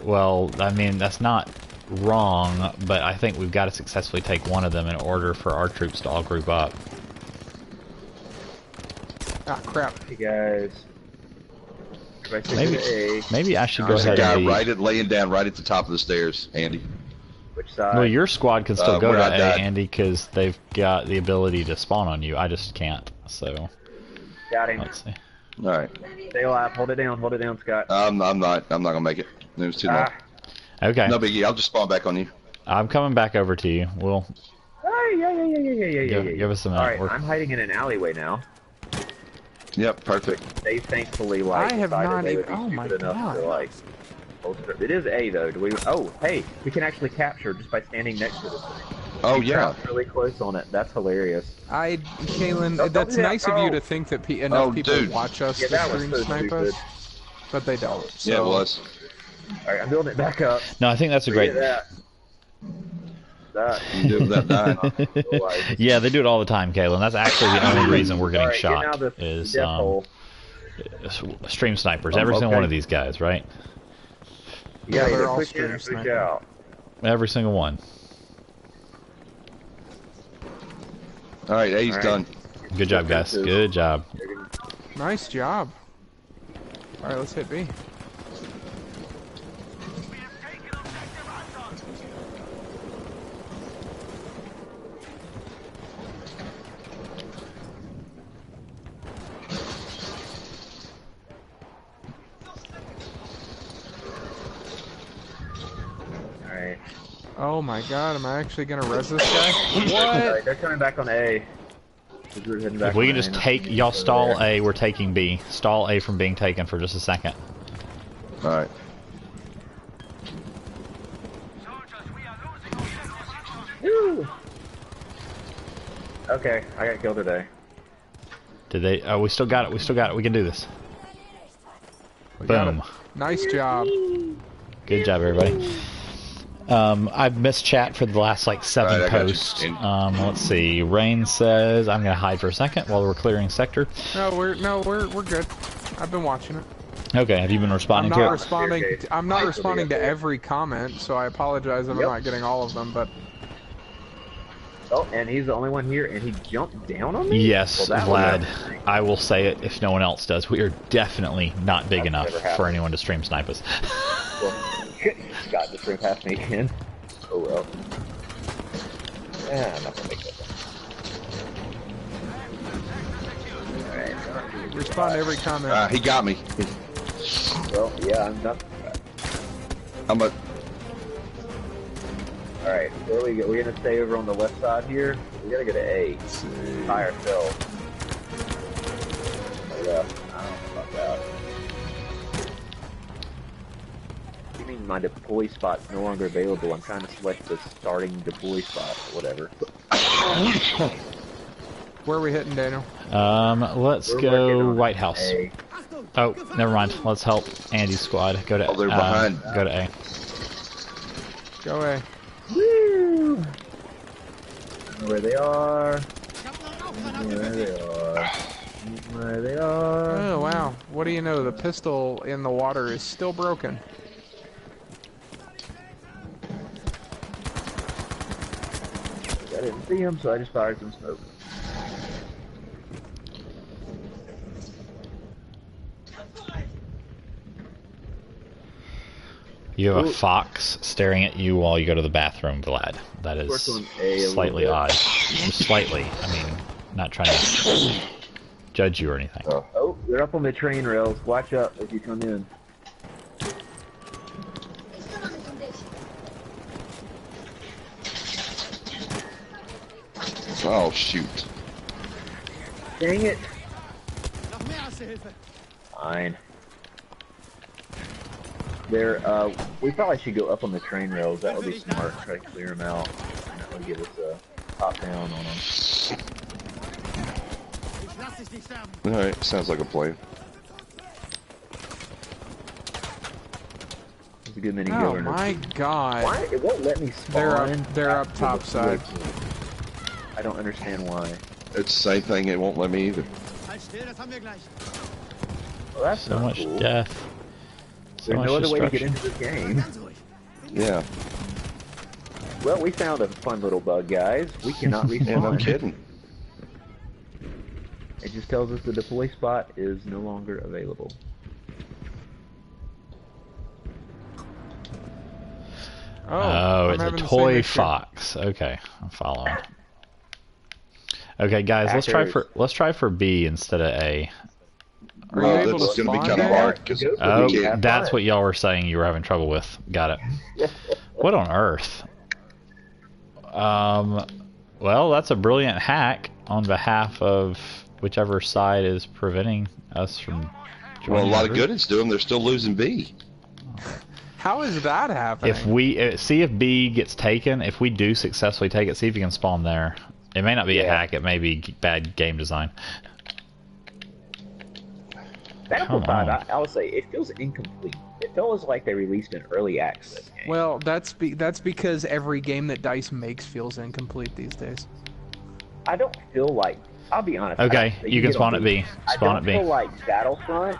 A: Well, I mean, that's not wrong, but I think we've got to successfully take one of them in order for our troops to all group up.
B: Ah, crap.
D: Hey guys. Everybody stick to A.
A: Maybe I should go
C: There's a
A: ahead
C: guy
A: and be...
C: laying down right at the top of the stairs, Andy.
D: Which side?
A: Well, your squad can still go
C: where
A: to
C: I
A: A,
C: died.
A: Andy, because they've got the ability to spawn on you. I just can't, so...
D: Got him.
A: Let's see.
C: Alright.
D: Stay alive. Hold it down, Scott.
C: I'm not gonna make it. It was too long.
A: Okay,
C: No biggie, I'll just spawn back on you.
A: I'm coming back over to you. We'll... Give us a minute.
D: Alright,
A: We're-
D: I'm hiding in an alleyway now.
C: Yep, perfect.
D: They thankfully like
B: I have
D: decided
B: not
D: they
B: even-
D: would be
B: oh my
D: stupid enough to
B: God.
D: like bolster it. It is A though. Do we? Oh, hey, we can actually capture just by standing next to this thing.
C: Oh
D: We
C: yeah.
D: crouched really close on it. That's hilarious.
B: Kaylin,
D: Don't
B: that's
D: do that,
B: nice of
D: bro.
B: you to think that enough
C: Oh,
B: people
C: dude.
B: watch us
D: Yeah,
B: to
D: that was
B: stream
D: so
B: snipe
D: stupid.
B: us, but they don't. So.
C: Yeah, it was.
D: All right, I'm building it back up.
A: No, I think that's a
D: Look
A: great...
D: at that.
C: You do it without dying.
A: Yeah, they do it all the time, Kaylin. That's actually the only reason we're getting
D: All right,
A: shot,
D: get out of the
A: is
D: death hole.
A: stream snipers. Every single
C: okay.
A: one of these guys, right?
D: Yeah,
B: they're
D: either
B: all
D: push in or
B: stream
D: push
B: snipers.
D: out.
A: Every single one.
C: Alright, A's
D: All right.
C: done.
A: Good job, guys. Good job.
B: Nice job. All right, let's hit B.
D: All right.
B: Oh my god, am I actually gonna res this guy?
D: Alright,
B: What?
D: they're coming back on A. We're heading back
A: If we
D: on
A: can
D: A,
A: just
D: not
A: take,
D: over
A: y'all stall
D: there.
A: A, we're taking B. Stall A from being taken for just a second.
C: All right.
D: Woo! Okay, I got killed today.
A: Did they? Oh, we still got it. We still got it. We can do this.
B: got
A: Boom.
B: Nice job.
A: Good job, everybody. I've missed chat for the last like 7
C: Alright, I got you.
A: posts. Let's see. Rain says I'm gonna hide for a second while we're clearing sector.
B: No, we're good. I've been watching it.
A: Okay, have you been
B: I'm
A: responding
B: not
A: to it?
B: responding. I'm not
D: Nice.
B: responding to every comment, so I apologize if I'm
D: Yep.
B: not getting all of them. But
D: Oh, and he's the only one here, and he jumped down on me?
A: Yes,
D: Well, that was
A: Vlad.
D: interesting.
A: I will say it if no one else does. We are definitely not big
D: That's
A: enough
D: never happened.
A: for anyone to stream snipe us.
D: Well, Scott just ran past me again. Oh well. Yeah, I'm not gonna make that one. Alright.
B: respond to every comment.
C: He got me.
D: Well, yeah, I'm not.
C: I'm a.
D: Alright, where we go? We're gonna stay over on the left side here. We gotta go to A. By ourselves. Oh, yeah, I don't know about that. What do you mean my deploy spot's no longer available? I'm trying to select the starting deploy spot or whatever.
B: Where are we hitting, Daniel?
A: Let's
D: We're working
A: go
D: on
A: White House.
D: A.
A: Oh, never mind. Let's help Andy's squad. Go to
C: Oh, they're behind.
A: Go to A.
B: Go away.
D: Woo! I don't know where they are. Where they are. Where they are.
B: Oh wow! What do you know? The pistol in the water is still broken.
D: I didn't see him, so I just fired some smoke.
A: You have a
D: Ooh.
A: fox staring at you while you go to the bathroom, Vlad. That
D: Worked
A: is
D: on A a
A: slightly
D: little
A: odd. Just slightly. I mean, not trying to judge you or anything.
D: Oh, they're up on the train rails. Watch out if you come in.
C: Oh shoot.
D: Dang it. Fine. There, we probably should go up on the train rails. That would be smart. Try to clear them out. And that would give us a top down on them.
C: All right, sounds like a plan.
D: It's a good mini
B: Oh
D: governor.
B: my god!
D: Why? It won't let me spawn.
B: They're up
D: after
B: top
D: the
B: side.
D: switch. I don't understand why.
C: It's the same thing. It won't let me either.
D: Well, that's
A: So
D: not
A: much
D: cool.
A: death. So
D: There's
A: much
D: no other way to get
A: destruction.
D: into this game.
C: Yeah.
D: Well, we found a fun little bug, guys. We cannot respawn.
C: Yeah, no kidding.
D: It just tells us the deploy spot is no longer available.
B: Oh, I'm
A: it's a
B: having the same
A: toy
B: issue.
A: fox. Okay, I'm following. Okay, guys, let's try for B instead of A.
B: Are you able
C: that's
B: to
C: gonna be
B: spawn
C: kind of
B: there?
C: hard because
A: Oh,
C: we can't.
A: that's what y'all were saying you were having trouble with. Got it. What on earth? Well, that's a brilliant hack on behalf of whichever side is preventing us from joining.
C: Well, a lot
A: the
C: of
A: group.
C: good it's doing. They're still losing B.
B: How is that happening?
A: If we see if B gets taken, if we do successfully take it, see if you can spawn there. It may not be a
D: Yeah.
A: hack. It may be bad game design.
D: Battlefield
A: Come
D: 5,
A: on.
D: I would say, it feels incomplete. It feels like they released an early access game.
B: Well, that's because every game that DICE makes feels incomplete these days.
D: I don't feel like, I'll be honest.
A: Okay, you can spawn at B. Spawn
D: I
A: at
D: don't
A: B.
D: feel like Battlefront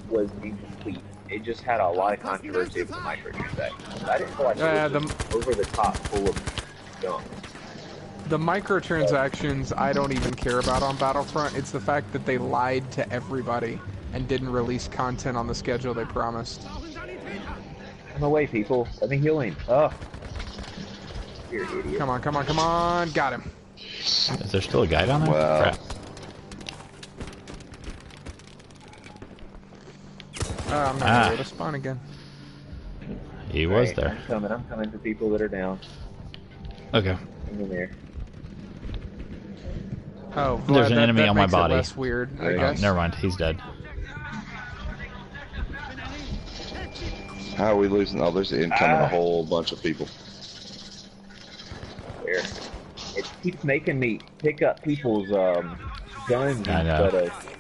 D: was incomplete. It just had a lot of controversy with the microtransactions. I didn't feel like it was just over the top full of junk.
B: The microtransactions I don't even care about on Battlefront. It's the fact that they lied to everybody and didn't release content on the schedule they promised.
D: Come away, people. Let me heal him. Ugh. You're an idiot.
B: Come on, come on, come on. Got him.
A: Is there still a guy down there?
C: Wow.
A: Crap.
B: I'm not able to spawn again.
A: He was
D: Right,
A: there.
D: I'm coming to people that are down.
A: Okay.
D: I'm in there.
B: Oh,
A: There's
B: Vlad,
A: an enemy
B: that
A: on my
B: makes
A: body.
B: It less weird, I
A: Oh,
B: guess.
A: never mind. He's dead.
C: How are we losing? Oh, there's incoming a whole bunch of people.
D: There. It keeps making me pick up people's guns
A: I know.
D: instead of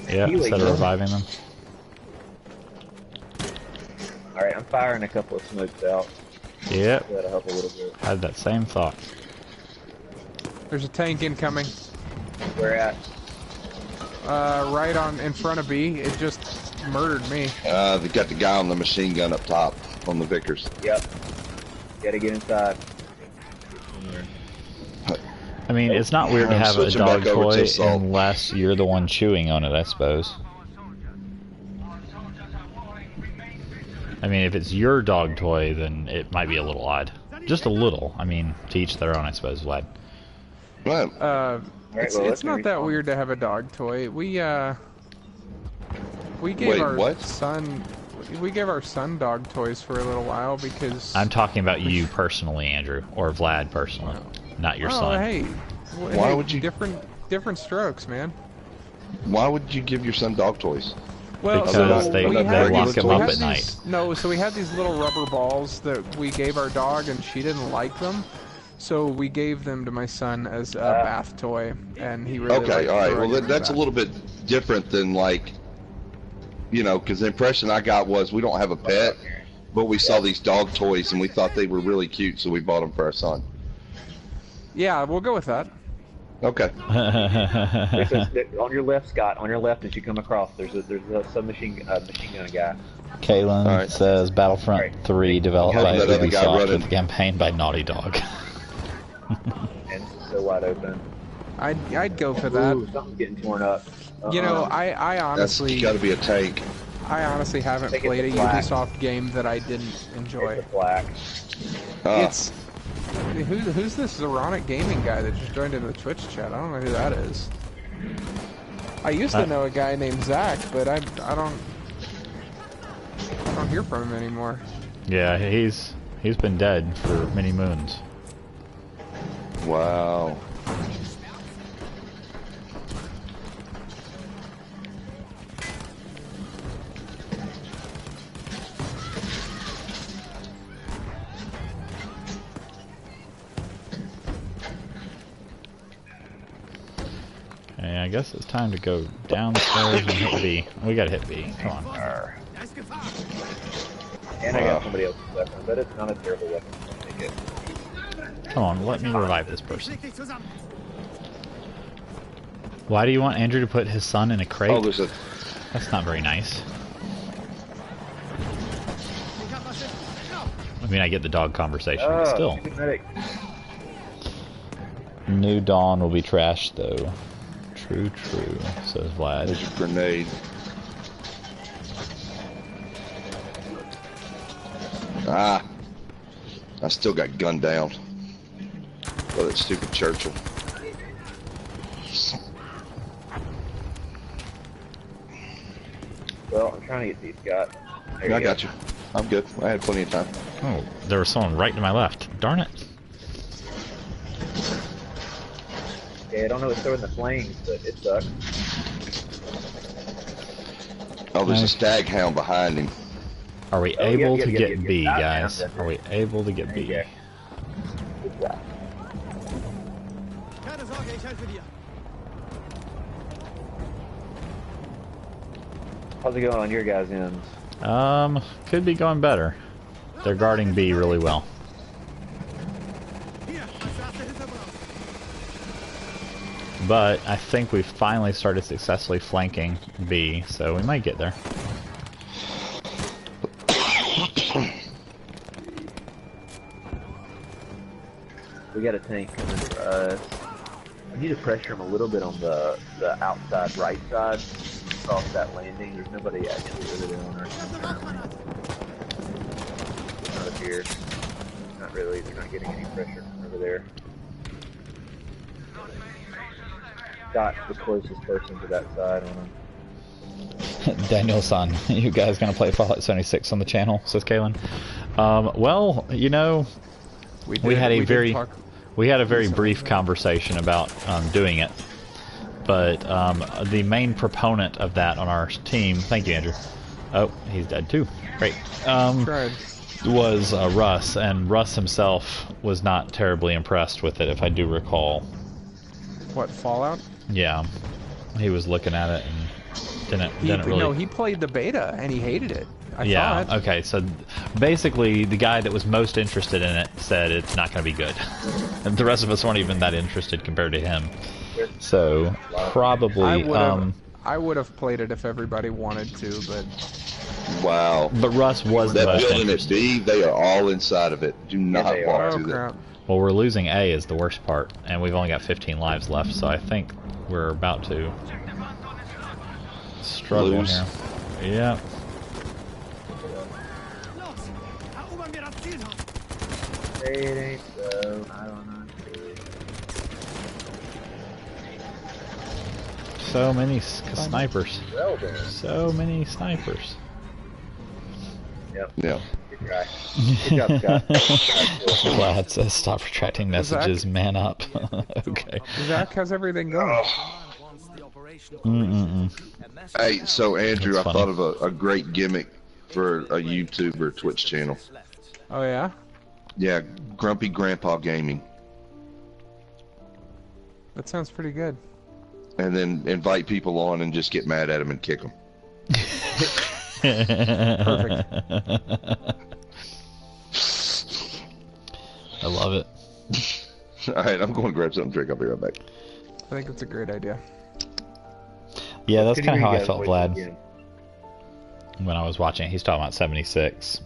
A: Yeah,
D: healing
A: instead of
D: them.
A: reviving them.
D: Alright, I'm firing a couple of smokes out.
A: Yep.
D: That'll help a little bit.
A: Had that same thought.
B: There's a tank incoming.
D: Where at?
B: Right on in front of B. It just murdered me.
C: They got the guy on the machine gun up top on the Vickers.
D: Yep. Gotta get inside.
A: I mean, it's not weird to
C: I'm
A: have a
C: switching back
A: dog
C: over to
A: toy
C: assault.
A: unless you're the one chewing on it, I suppose. I mean, if it's your dog toy, then it might be a little odd. Just a little. I mean, to each their own, I suppose, Vlad.
C: Right.
B: It's
D: let's
B: not that
D: respawn.
B: weird to have a dog toy. We gave
C: Wait,
B: our
C: what?
B: son dog toys for a little while because
A: I'm talking about you personally, Andrew, or Vlad personally, not your
B: oh
A: son.
B: hey,
C: Why would you-
B: different strokes, man.
C: Why would you give your son dog toys?
B: Well,
A: Because
B: so
A: they
B: we had
C: lock
B: these-
C: him
B: we
C: up
B: had
A: at night.
B: these- No, so we had these little rubber balls that we gave our dog, and she didn't like them. So we gave them to my son as a bath toy, and he really
C: Okay,
B: liked
C: all right.
B: throwing
C: Well,
B: them in the
C: that's a
B: bath.
C: little bit different than like, you know, because the impression I got was we don't have a pet, but we saw these dog toys and we thought they were really cute, so we bought them for our son.
B: Yeah, we'll go with that.
C: Okay.
D: On your left, Scott. On your left, as you come across, there's a submachine machine gun guy.
A: Kalen
C: Alright.
A: says Battlefront
D: Alright.
A: 3 developed
C: I'm
A: by
C: hoping that other guy
A: Ubisoft
C: running-
A: with campaign by Naughty Dog.
D: And it's so wide open.
B: I'd go for that.
D: Ooh, something's getting torn up.
B: You know,
D: Uh-uh.
B: I
C: That's
B: honestly
C: got to be a tank.
B: haven't
D: think it's
B: played
D: a
B: a
D: black.
B: Ubisoft game that I didn't enjoy.
D: It's a black.
B: It's who's this Zeronic Gaming guy that just joined into the Twitch chat? I don't know who that is. I used to know a guy named Zach, but I don't hear from him anymore.
A: Yeah, he's been dead for many moons.
C: Wow.
A: Okay, I guess it's time to go downstairs and hit B. We gotta hit B. Come on.
D: And I got somebody else's weapon, but it's not a terrible weapon. I'll take it.
A: Come on, let me revive this person. Why do you want Andrew to put his son in a crate?
C: Oh, there's a.
A: That's not very nice. I mean, I get the dog conversation, but still.
D: stupid medic.
A: New Dawn will be trashed, though. True, says Vlad.
C: There's a grenade. Ah. I still got gunned down. By that stupid Churchill.
D: Well, I'm trying to get these guys. There
C: I
D: you
C: got you. I'm good. I had plenty of time.
A: Oh, there was someone right to my left. Darn it.
D: Okay, I don't know what's throwing the flames, but it sucks.
C: Oh, there's a
A: Nice.
C: stag hound behind him.
A: Are we
D: Oh,
A: able
D: yep,
A: to
D: yep,
A: get
D: yep, yep.
A: B,
D: Down,
A: guys?
D: down, down.
A: Are we able to get
D: There
A: B?
D: you go. Good job.
E: Keine Sorge, ich helfe dir.
D: How's it going on your guys' ends?
A: Could be going better. They're guarding B really well.
E: Hier, als erste Hilfe braucht.
A: But I think we've finally started successfully flanking B, so we might get there.
D: We got a tank coming for us. I need to pressure him a little bit on the outside right side across that landing. There's nobody actually over there on our side. Not up here. Not really. They're not getting any pressure from over there. Got the closest person to that side on him.
A: Daniel-san, you guys gonna play Fallout 76 on the channel? Says Kalen. Well, you know, we had a very brief conversation about doing it, but the main proponent of that on our team, thank you, Andrew. Oh, he's dead too. Great. Was Russ, and Russ himself was not terribly impressed with it, if I do recall.
B: What, Fallout?
A: Yeah, he was looking at it and didn't really.
B: No, he played the beta and he hated it. I thought.
A: Okay, so basically the guy that was most interested in it said it's not going to be good. And the rest of us weren't even that interested compared to him. So, probably...
B: I would have played it if everybody wanted to, but...
C: Wow.
A: But Russ was the most
C: building
A: interested.
C: at B, they are all inside of it. Do not walk through that.
A: Well, we're losing A is the worst part, and we've only got 15 lives left, so I think we're about to struggle here. Yeah.
D: It ain't so. I don't know.
A: So many snipers. So many snipers.
D: Yep.
C: Yeah.
D: Good try. Good job, Scott.
A: Vlad says stop retracting messages, man up. Okay.
B: Zach, how's everything going?
C: Hey, so Andrew,
A: That's
C: I
A: funny.
C: thought of a great gimmick for a YouTuber Twitch channel.
B: Oh, yeah?
C: Yeah, Grumpy Grandpa Gaming.
B: That sounds pretty good.
C: And then invite people on and just get mad at them and kick them.
B: Perfect.
A: I love it.
C: All right, I'm going to grab something to drink. I'll be right back.
B: I think that's a great idea.
A: Yeah, that's kind of how I
D: guys
A: felt,
D: voice
A: Vlad,
D: again?
A: when I was watching. He's talking about 76.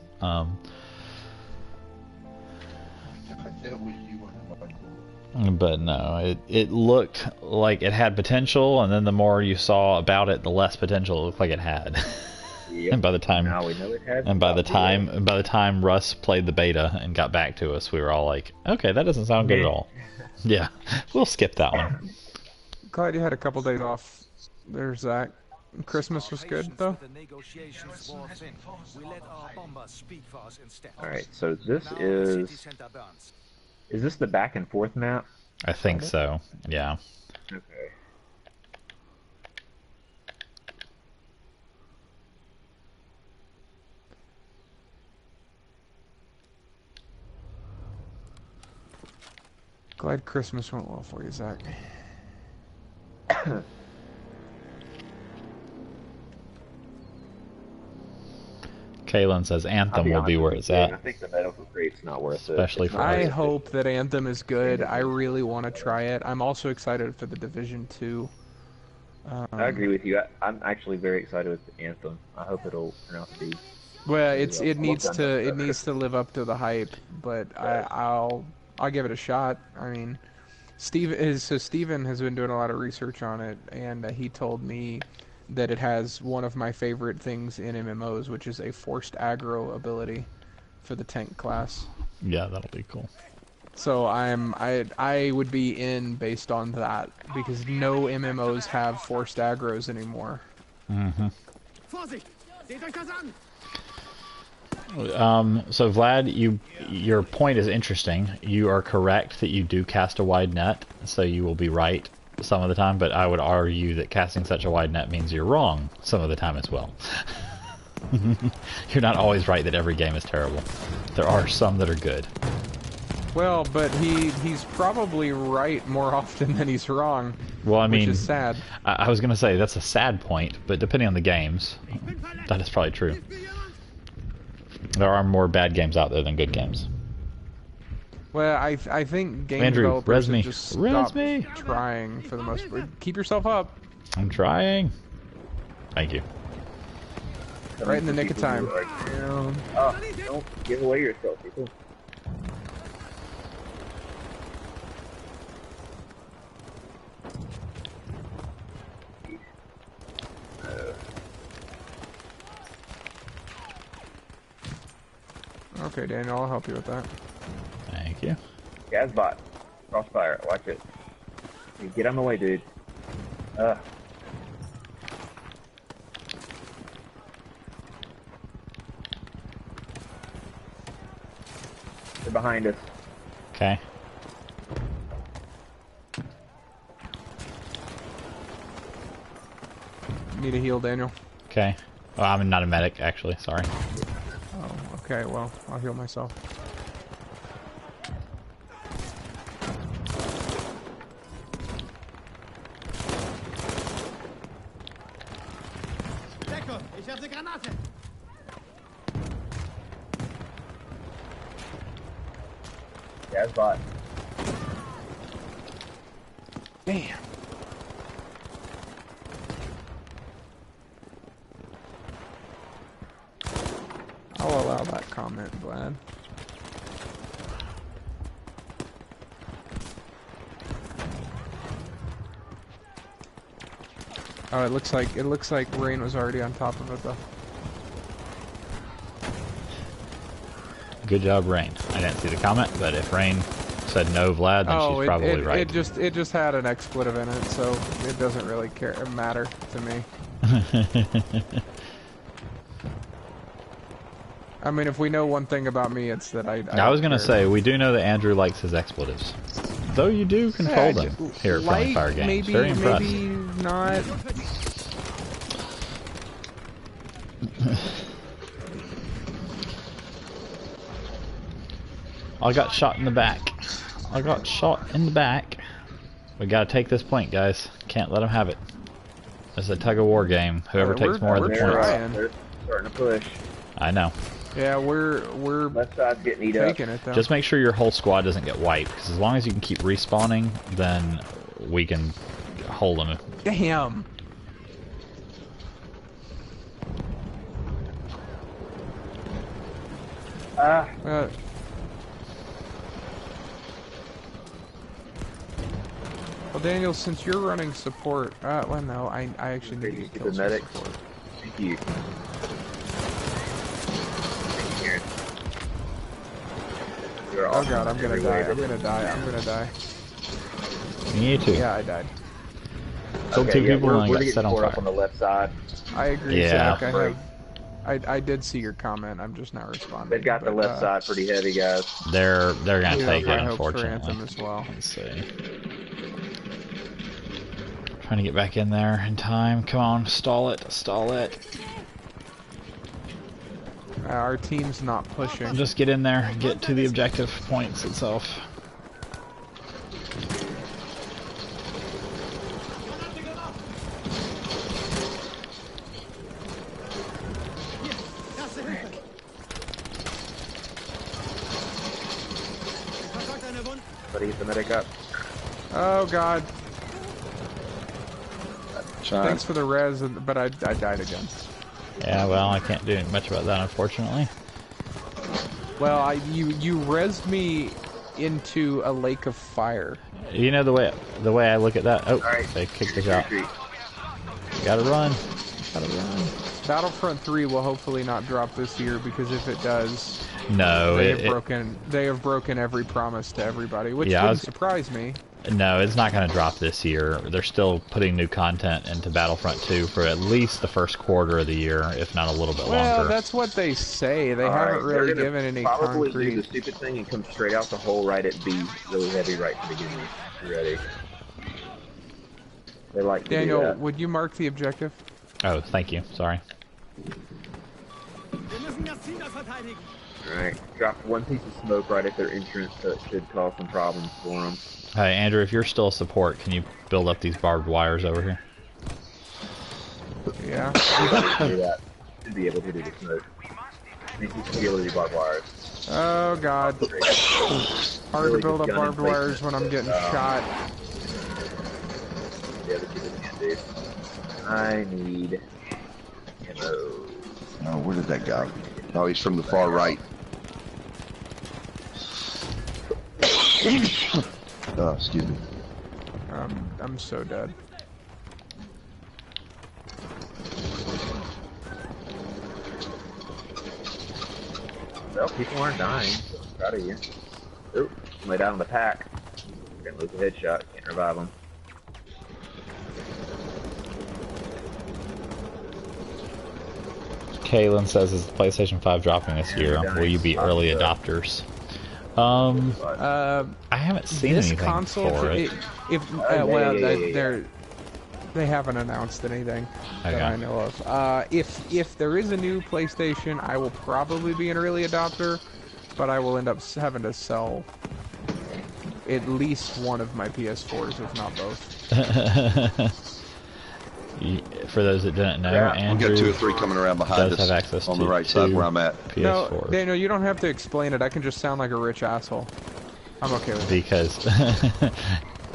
A: But no, it looked like it had potential, and then the more you saw about it, the less potential it looked like it had.
D: Yep.
A: And by the time
D: Now we know it has.
A: And by the time Russ played the beta and got back to us, we were all like, okay, that doesn't sound good at all. Yeah, we'll skip that one.
B: Glad you had a couple days off there, Zach. Christmas was good, though?
D: Alright, so this is... Is this the back and forth map?
A: I think so, yeah.
D: Okay.
B: Glad Christmas went well for you, Zach.
A: Kalen says Anthem will be where it's
D: I
A: at.
D: think the medical crate's not worth it.
A: Especially
D: It's
A: for
D: not
B: I
D: worth it.
B: hope that Anthem is good. I really want to try it. I'm also excited for the Division 2.
D: I agree with you. I'm actually very excited with Anthem. I hope it'll turn out to be.
B: Well, it needs to live up to the hype, but I'll give it a shot. I mean, Steven has been doing a lot of research on it, and he told me that it has one of my favorite things in MMOs, which is a forced aggro ability for the tank class.
A: Yeah, that'll be cool.
B: So I would be in based on that, because no MMOs have forced aggros anymore.
A: Mm-hmm.
E: Vorsicht! Seht euch das an!
A: So Vlad, your point is interesting. You are correct that you do cast a wide net, so you will be right some of the time, but I would argue that casting such a wide net means you're wrong some of the time as well. You're not always right that every game is terrible. There are some that are good.
B: Well, but he's probably right more often than he's wrong.
A: Well, I mean,
B: which is sad.
A: I was going to say that's a sad point, but depending on the games, that is probably true. There are more bad games out there than good games.
B: Well, I think game
A: Andrew,
B: developers
A: res me.
B: have just
A: Res
B: stopped
A: me.
B: trying for the most part. Keep yourself up.
A: I'm trying. Thank you.
B: Right in the nick of time.
D: Oh, don't give away yourself, people.
B: Okay, Daniel, I'll help you with that.
A: Thank you.
D: Gazbot. Crossfire. Watch it. Hey, get on the way, dude. They're behind us.
A: Okay.
B: Need a heal, Daniel.
A: Okay. Well, I'm not a medic, actually. Sorry.
B: Oh, okay. Well, I'll heal myself.
E: Deckung, ich habe eine Granate.
D: Yeah, it's bot.
B: Damn. I'll allow that comment, Vlad. Oh, it looks like Rain was already on top of it though.
A: Good job, Rain. I didn't see the comment, but if Rain said no, Vlad, then she's probably right.
B: It just had an expletive in it, so it doesn't really matter to me. I mean, if we know one thing about me, it's that I
A: was gonna
B: care.
A: say we do know that Andrew likes his expletives, though you do control them here at Friendly Fire Games.
B: Maybe,
A: Very impressed.
B: maybe not.
A: I got shot in the back. I got shot in the back. We gotta take this point, guys. Can't let them have it. It's a tug of war game. Whoever takes more of the
B: we're
A: points.
B: trying.
D: They're starting to push.
A: I know.
B: Yeah, we're
D: Left side's getting eat up.
B: taking it though.
A: Just make sure your whole squad doesn't get wiped, because as long as you can keep respawning, then we can hold them.
B: Damn.
D: Ah,
B: Well, Daniel, since you're running support, well, no, I actually need to
D: crazy
B: get kills
D: stupid
B: for
D: medics.
B: support.
D: Thank you. Thank you, Karen. You're
B: Oh
D: awesome
B: god, I'm
D: in
B: gonna
D: every
B: die.
D: way
B: I'm
D: that
B: gonna
D: you
B: die.
D: can.
B: I'm gonna die.
A: Me too.
B: Yeah, I died.
A: Killed
D: Okay,
A: two
D: yeah,
A: people
D: we're
A: and I got
D: getting
A: set on
D: tore up
A: fire.
D: on the left side.
B: I agree,
A: Yeah.
B: Zach. I did see your comment. I'm just not responding.
D: They've got the
B: but,
D: left side pretty heavy, guys.
A: They're gonna
B: yeah,
A: take it,
B: high hopes for
A: unfortunately.
B: Anthem as well.
A: Let's see. Trying to get back in there in time. Come on, stall it, stall it.
B: Our team's not pushing.
A: Just get in there, get to the objective points itself.
E: Erste Hilfe. Versorgt deine Wunden.
D: But get the medic up.
B: Oh god.
C: Trying.
B: Thanks for the res, but I died again.
A: Yeah, well, I can't do much about that, unfortunately.
B: Well, you rezzed me into a lake of fire.
A: You know the way I look at that. Oh,
D: Alright.
A: they kicked us out.
D: Retreat.
A: Gotta run. Gotta run.
B: Battlefront 3 will hopefully not drop this year because if it does,
A: No,
B: they have broken every promise to everybody, which
A: Yeah,
B: wouldn't surprise me.
A: no, it's not gonna drop this year. They're still putting new content into Battlefront 2 for at least the first quarter of the year, if not a little bit
B: Well,
A: longer.
B: that's what they say. They
D: Alright,
B: haven't
D: they're
B: really
D: gonna
B: given any
D: probably
B: concrete.
D: do the stupid thing and come straight out the hole right at B, really heavy right to begin with. You ready? They like to do
B: Daniel,
D: that.
B: would you mark the objective?
A: Oh, thank you. Sorry.
E: Wir müssen das Ziel da verteidigen.
D: Alright, drop one piece of smoke right at their entrance, so it should cause some problems for them.
A: Hey, Andrew, if you're still a support, can you build up these barbed wires over here?
B: Yeah.
D: Do that. Should be able to do the smoke. I think you should be able to do barbed wires.
B: Oh god. Hard
D: Really
B: to build
D: good
B: up
D: gun
B: barbed wires when I'm
D: placement.
B: getting shot.
D: Yeah, but you just can't do. I need ammo.
C: Oh, where did that go? Oh, he's from the far right. Oh, excuse me.
B: I'm so dead.
D: Well, people aren't dying. So I'm proud of you. Oop, lay down in the pack. We're gonna lose a headshot. Can't revive them.
A: Kaylin says, is the PlayStation 5 dropping this year? Will you be early adopters?
B: Uh,
A: I haven't seen
B: this
A: anything
B: console,
A: for it.
B: they haven't announced anything that
A: Okay.
B: I know of. If there is a new PlayStation, I will probably be an early adopter, but I will end up having to sell at least one of my PS4s, if not both.
A: For those that didn't know,
D: Yeah,
C: We
A: Andrew
C: got 2 or 3 coming around behind
A: does
C: us
A: have access
C: on
A: to
C: the right side
A: two
C: where I'm at.
B: No,
A: PS4s
B: Daniel, you don't have to explain it. I can just sound like a rich asshole. I'm okay with it.
A: because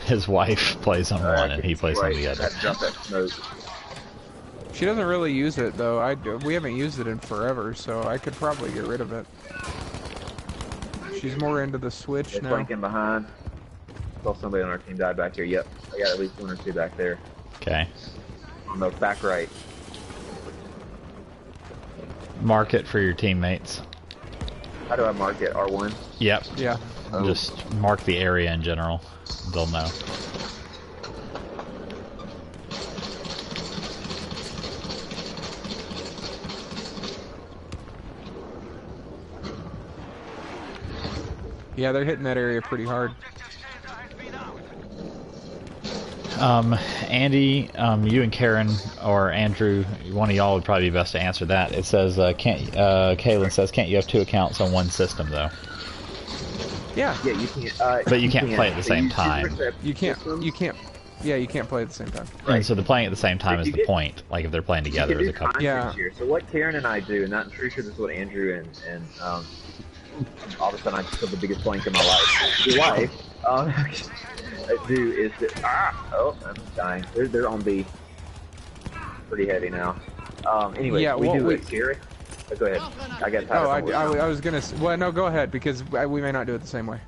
A: his wife plays on one and he plays on the other.
D: Drop that smoke.
B: She doesn't really use it though. We haven't used it in forever, so I could probably get rid of it. She's more into the Switch
D: They're
B: now.
D: flanking behind. Saw somebody on our team died back here. Yep, I got at least 1 or 2 back there.
A: Okay.
D: On the back right.
A: Mark it for your teammates.
D: How do I mark it? R1?
A: Yep.
B: Yeah.
C: Oh.
A: Just mark the area in general. They'll know.
B: Yeah, they're hitting that area pretty hard.
A: Andy, you and Karen or Andrew, one of y'all would probably be best to answer that. It says, Kaylin says, can't you have 2 accounts on one system though?
B: Yeah.
D: Yeah, you can't.
A: But you can't play at the
D: So
A: same
D: you
A: time.
B: You can't. Yeah, you can't play at the same time.
A: And so the playing at the same time
D: If
A: is
D: you
A: the
D: get-
A: point. Like if they're playing
D: You
A: together
D: can
A: as
D: do
A: a couple.
B: Yeah.
D: Here. So what Karen and I do, and I'm pretty sure this is what Andrew and all of a sudden I just feel the biggest blank in my life. Do is that I'm dying. They're on B. Pretty heavy now. Anyway,
B: Yeah,
D: we
B: what
D: do
B: we-
D: it. Gary, go ahead. I got
B: Oh,
D: tired.
B: I was gonna. Well, no, go ahead because we may not do it the same way.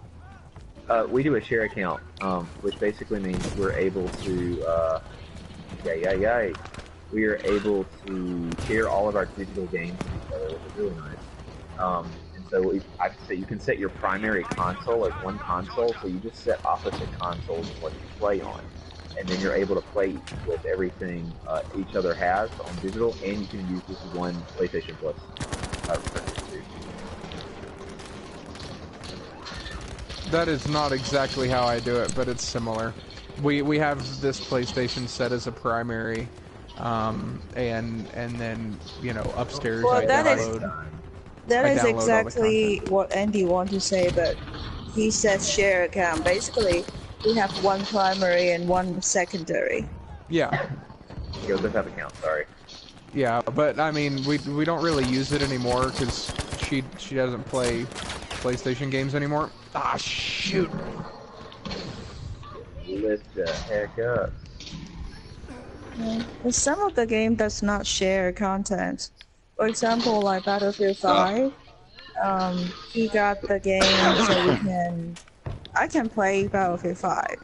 D: We do a share account, which basically means we're able to, we are able to share all of our digital games with each other, which is really nice. And so you can set your primary console as one console, so you just set opposite consoles what you play on. And then you're able to play with everything each other has on digital, and you can use this one PlayStation Plus.
B: That is not exactly how I do it, but it's similar. We have this PlayStation set as a primary, and then upstairs
F: Well,
B: I
F: that is-
B: download.
F: That
B: I
F: is
B: download all the
F: exactly what Andy wanted to say, but he says share account. Basically, we have one primary and one secondary.
B: Yeah,
D: Go with have account. Sorry.
B: yeah, but I mean we don't really use it anymore because she doesn't play PlayStation games anymore. Ah, shoot.
D: Lift the heck up.
F: And some of the game does not share content. For example, like Battlefield 5, he got the game so I can play Battlefield 5,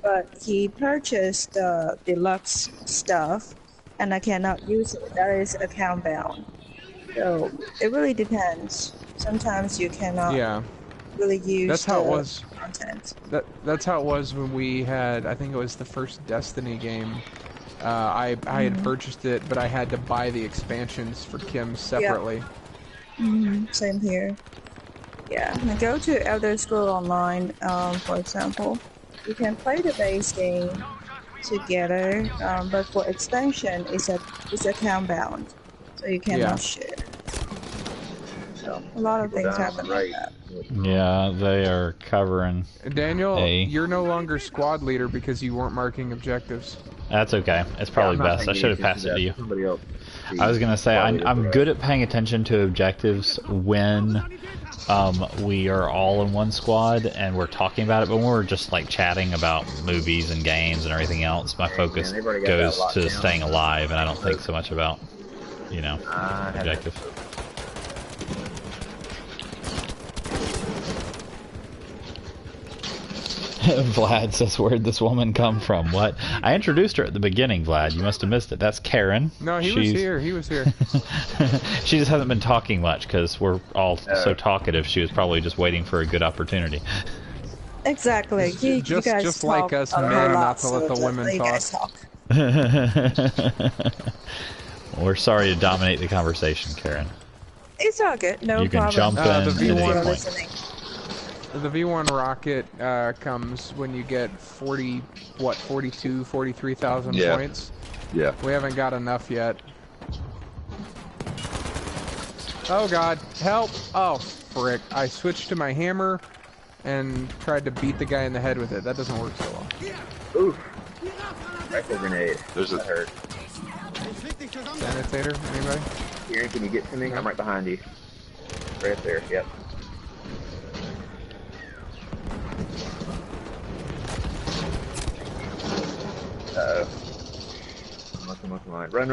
F: but he purchased the deluxe stuff, and I cannot use it. That is account bound. So it really depends. Sometimes you cannot
B: Yeah,
F: really use
B: that's how it
F: the
B: was.
F: content.
B: That's how it was when we had. I think it was the first Destiny game. I had purchased it, but I had to buy the expansions for Kim separately.
F: Same here. Yeah, now go to Elder Scrolls Online, for example. You can play the base game together, but for expansion, it's account bound, so you cannot
B: Yeah.
F: share. So a lot of things happen like that.
A: Yeah, they are covering.
B: Daniel,
A: Hey.
B: you're no longer squad leader because you weren't marking objectives.
A: That's okay. It's probably best. I should have passed it to you.
D: Somebody else.
A: I was gonna say I'm good at paying attention to objectives when we are all in one squad and we're talking about it, but when we're just like chatting about movies and games and everything else, my focus
D: they've already got
A: goes
D: that locked
A: to
D: down.
A: staying alive, and I don't think so much about
D: I had
A: objectives. Vlad says, "Where'd this woman come from?" What? I introduced her at the beginning, Vlad. You must have missed it. That's Karen.
B: No, he was
A: She's-
B: here. He was here.
A: She just hasn't been talking much because we're all so talkative. She was probably just waiting for a good opportunity.
F: Exactly. You
B: Just
F: guys
B: like
F: talk
B: us
F: a whole
B: men,
F: lot,
B: not to let
F: so
B: the
F: just
B: women
F: let you
B: talk.
F: guys talk.
A: We're sorry to dominate the conversation, Karen.
F: It's all good. No
A: You can
F: problem.
A: jump in
B: the
A: at
B: view
A: any
B: one.
F: You're
A: point.
F: listening.
B: The V1 rocket comes when you get 43,000
C: Yeah.
B: points.
C: Yeah.
B: We haven't got enough yet. Oh god, help! Oh, frick. I switched to my hammer and tried to beat the guy in the head with it. That doesn't work so well.
D: Oof. Rifle grenade.
C: There's a
D: That hurt.
E: Ich fick dich zusammen.
B: Sanitator, anybody?
D: Kieran, can you get to me? I'm right behind you. Right there, yep. Uh-oh. Come on. Run.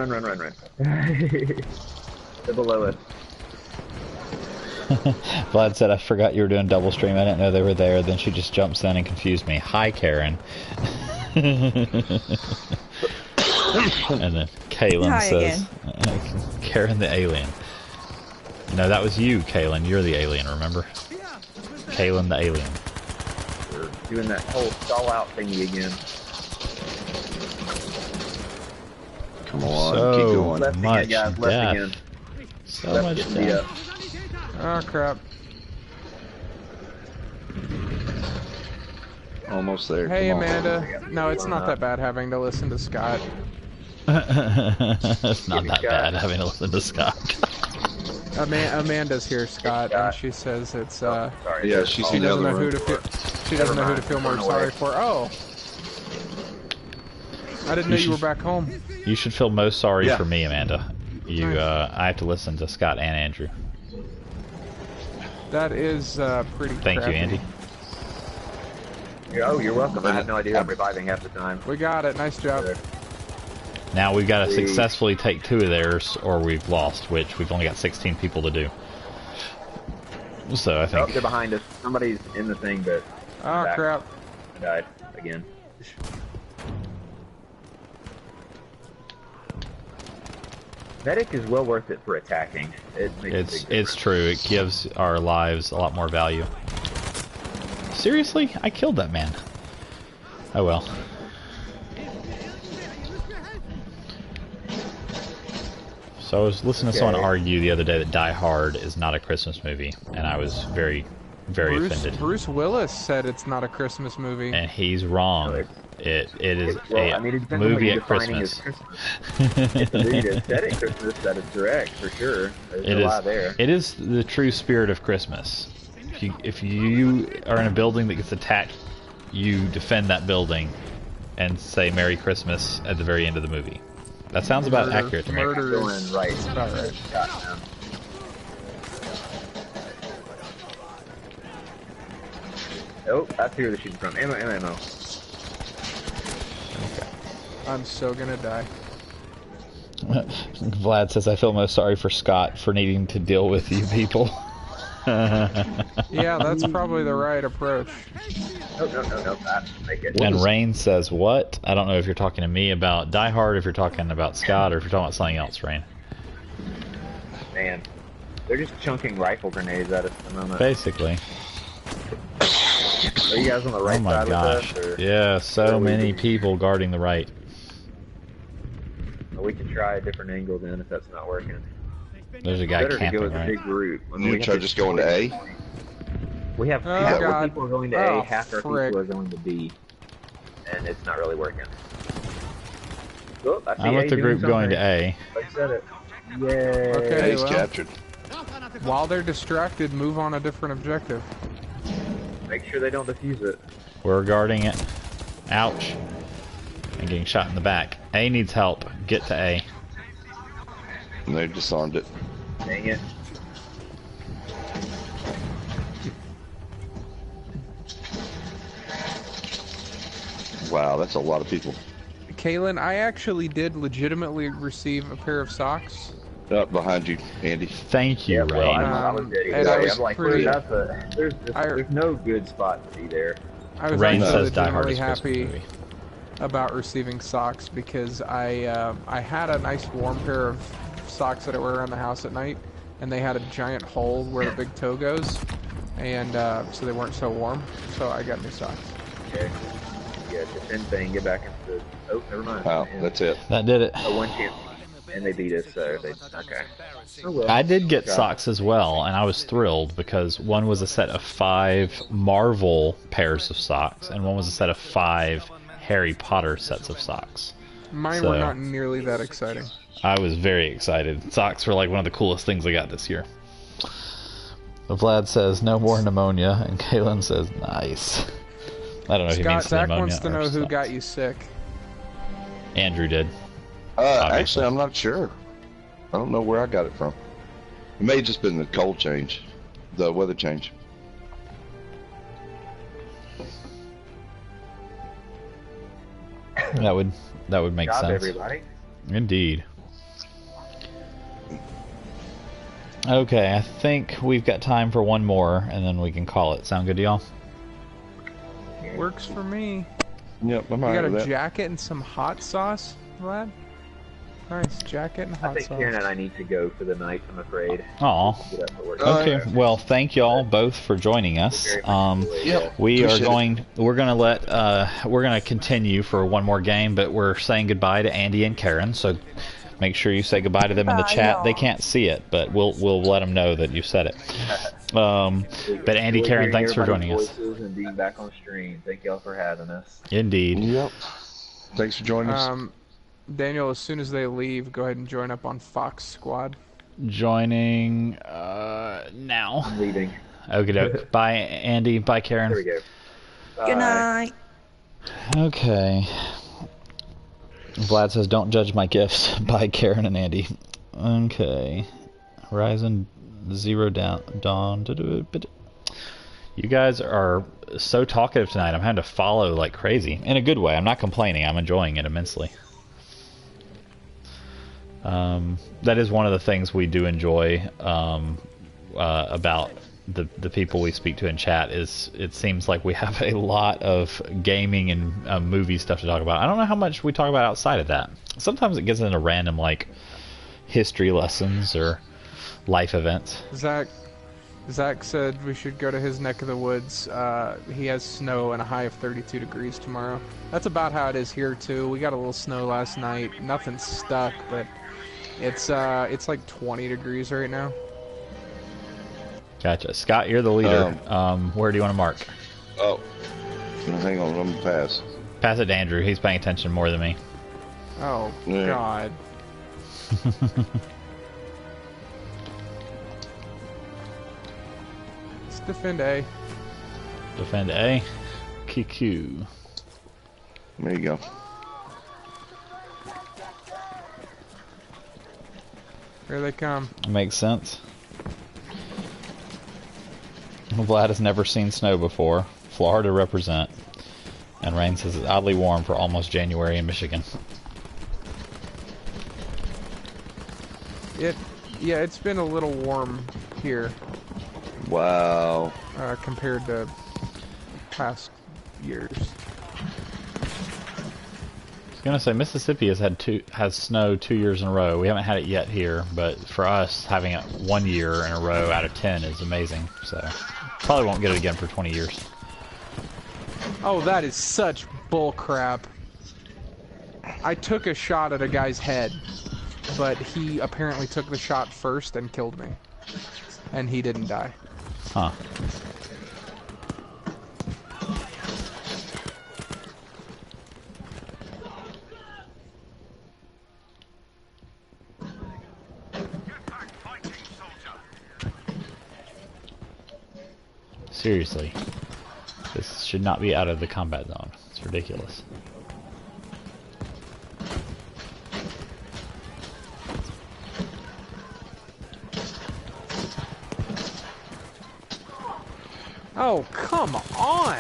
D: They're below us.
A: Vlad said, I forgot you were doing double stream. I didn't know they were there. Then she just jumps in and confused me. Hi, Karen. And then Kaylin
F: Hi
A: says, Karen the alien. No, that was you, Kaylin. You're the alien, remember? Kaylin the alien.
D: We're doing that whole stall out thingy again.
C: Come on,
A: So
C: keep going.
D: Left
A: much
D: again, guys. Left
A: death.
D: again.
A: So
D: Left
A: much
D: getting beat
A: death.
D: up.
B: Oh crap.
C: Almost there.
B: Hey
C: Come on.
B: Amanda. No, it's not that bad having to listen to Scott.
A: It's not that
D: Scott.
A: bad having to listen to Scott.
B: Amanda's here, Scott, and she says it's
D: Sorry.
C: Yeah, she's
B: she
C: in the
B: doesn't
C: other
B: know who
C: room.
B: to feel. She doesn't know who to feel more
D: Run away.
B: sorry for. Oh, I didn't know you were back home.
A: You should feel most sorry
C: Yeah.
A: for me, Amanda. You, I have to listen to Scott and Andrew.
B: That is pretty.
A: Thank
B: crappy.
A: you, Andy.
D: Oh, you're welcome. I had no idea I'm reviving half the time.
B: We got it. Nice job.
A: Now we've got to successfully take 2 of theirs, or we've lost, which we've only got 16 people to do. So I
D: Oh,
A: think
D: they're behind us. Somebody's in the thing, but
B: Oh
D: back.
B: crap.
D: Died again. Medic is well worth it for attacking. It makes a
A: it's
D: big
A: it's
D: difference.
A: true. It gives our lives a lot more value. Seriously, I killed that man. Oh well. So I was listening to someone
D: Okay.
A: argue the other day that Die Hard is not a Christmas movie, and I was very, very offended.
B: Bruce Willis said it's not a Christmas movie.
A: And he's wrong.
D: Really?
A: It is
D: Well,
A: a
D: I mean, it depends on what
A: movie
D: you're
A: at
D: defining as
A: Christmas.
D: Christmas. It's a movie that's set at Christmas, that is correct, for sure. There's
A: It
D: a
A: is.
D: lot there.
A: It is the true spirit of Christmas. If you are in a building that gets attacked, you defend that building and say Merry Christmas at the very end of the movie. That sounds about
B: Murder.
A: accurate to me.
B: Murder.
D: Going right.
B: About right.
D: Shot down. Oh, I see where they're shooting from. Ammo.
B: I'm so gonna die.
A: Vlad says, I feel most sorry for Scott for needing to deal with you people.
B: Yeah, that's probably the right approach.
D: No. I make it.
A: And Rain says, what? I don't know if you're talking to me about Die Hard, if you're talking about Scott, or if you're talking about something else, Rain.
D: Man, they're just chunking rifle grenades at us at the moment.
A: Basically.
D: Are you guys on the right
A: Oh my
D: side
A: gosh.
D: with us? Or
A: Yeah, so many people guarding the right.
D: or we can try a different angle then if that's not working.
A: There's a guy
D: Better to go
A: camping,
D: with a
A: right?
D: big group. I
C: You
D: we
C: try
D: have
C: just going to A?
D: We have
B: Oh,
D: half our
B: God.
D: people are going to
B: Oh,
D: A, half our
B: frick.
D: people are going to B, and it's not really working. Oh, I see
A: I'm
D: A
A: with the
D: doing
A: group going to
D: something.
A: A.
D: I said it. Yay.
B: Okay.
C: A's
B: well.
C: captured.
B: While they're distracted, move on a different objective.
D: Make sure they don't defuse it.
A: We're guarding it. Ouch. And getting shot in the back. A needs help. Get to A.
C: And they disarmed it.
D: Dang it.
C: Wow, that's a lot of people.
B: Kaylin, I actually did legitimately receive a pair of socks.
C: Up behind you, Andy.
A: Thank you,
D: Yeah, well,
A: Rain.
D: I was dead
B: and I
D: either way.
B: was
D: I'm like,
B: pretty-
D: there's no good spot to be there.
B: I was
A: Rain
B: actually
A: says Die Hard
B: legitimately
A: is a Christmas
B: happy
A: movie.
B: about receiving socks because I had a nice warm pair of socks that I wear around the house at night, and they had a giant hole where the big toe goes, and so they weren't so warm. So I got new socks.
D: Okay. Yeah, defend thing, get back into the... Oh, never mind.
C: Wow,
D: Yeah.
C: that's it.
A: That did it.
D: A one chance. and they beat us. So they okay. Oh, well.
A: I did get
D: Okay.
A: socks as well, and I was thrilled because one was a set of 5 Marvel pairs of socks, and one was a set of 5 Harry Potter sets of socks.
B: Mine
A: So-
B: were not nearly that exciting.
A: I was very excited. Socks were like one of the coolest things I got this year. Vlad says no more pneumonia, and Kaylin says nice. I don't know if he
B: Scott,
A: means
B: Zach
A: pneumonia
B: wants to
A: or
B: know who
A: socks.
B: got you sick.
A: Andrew did.
C: Actually,
A: Obviously.
C: I'm not sure. I don't know where I got it from. It may have just been the cold change, the weather change.
A: That would make
D: Job,
A: sense.
D: everybody.
A: Indeed. Okay, I think we've got time for one more, and then we can call it. Sound good to y'all?
B: Works for me.
C: Yep, I'm
B: You
C: all
B: got
C: right
B: a
C: with that.
B: jacket and some hot sauce, Vlad? Nice, jacket and
D: I
B: hot
D: think
B: sauce.
D: Karen and I need to go for the night. I'm afraid.
A: Aw.
D: Get up for work.
A: Okay, well, thank y'all both for joining us.
D: Very much enjoyed
C: Yep.
D: it.
A: We are
C: Appreciate it.
A: we're gonna continue for one more game, but we're saying goodbye to Andy and Karen, so make sure you say goodbye to them in the
F: Bye,
A: chat. They
F: y'all.
A: can't see it, but we'll let them know that you said it. But Andy,
D: Enjoyed
A: Karen,
D: hearing
A: thanks for
D: everybody's
A: joining us.
D: voices and being back on stream. Thank y'all for having us.
A: Indeed.
C: Yep. Thanks for joining us.
B: Daniel, as soon as they leave, go ahead and join up on Fox Squad.
A: Joining now.
D: I'm leaving.
A: Okie doke. Bye, Andy. Bye, Karen.
D: There we go.
F: Good
D: Bye.
F: night.
A: Okay. Vlad says, "Don't judge my gifts." By Karen and Andy. Okay. Horizon Zero Dawn. You guys are so talkative tonight. I'm having to follow like crazy. In a good way. I'm not complaining. I'm enjoying it immensely. That is one of the things we do enjoy about the people we speak to in chat is it seems like we have a lot of gaming and movie stuff to talk about. I don't know how much we talk about outside of that. Sometimes it gets into random like history lessons or life events.
B: Zach said we should go to his neck of the woods. He has snow and a high of 32 degrees tomorrow. That's about how it is here too. We got a little snow last night. Nothing stuck, but it's like 20 degrees right now.
A: Gotcha. Scott, you're the leader. Where do you want to mark?
C: Oh, hang on, I'm gonna pass.
A: Pass it to Andrew. He's paying attention more than me.
B: Oh
C: Yeah.
B: God. Let's defend A.
A: Defend A. QQ.
C: There you go.
B: Here they come.
A: Makes sense. Vlad has never seen snow before. Florida represent. And Rain says it's oddly warm for almost January in Michigan.
B: Yeah, it's been a little warm here
C: Wow.
B: compared to past years.
A: I was gonna say Mississippi has snow 2 years in a row. We haven't had it yet here, but for us having it 1 year in a row out of 10 is amazing. So probably won't get it again for 20 years.
B: Oh, that is such bullcrap. I took a shot at a guy's head, but he apparently took the shot first and killed me. And he didn't die.
A: Huh. Seriously. This should not be out of the combat zone. It's ridiculous.
B: Oh, come on!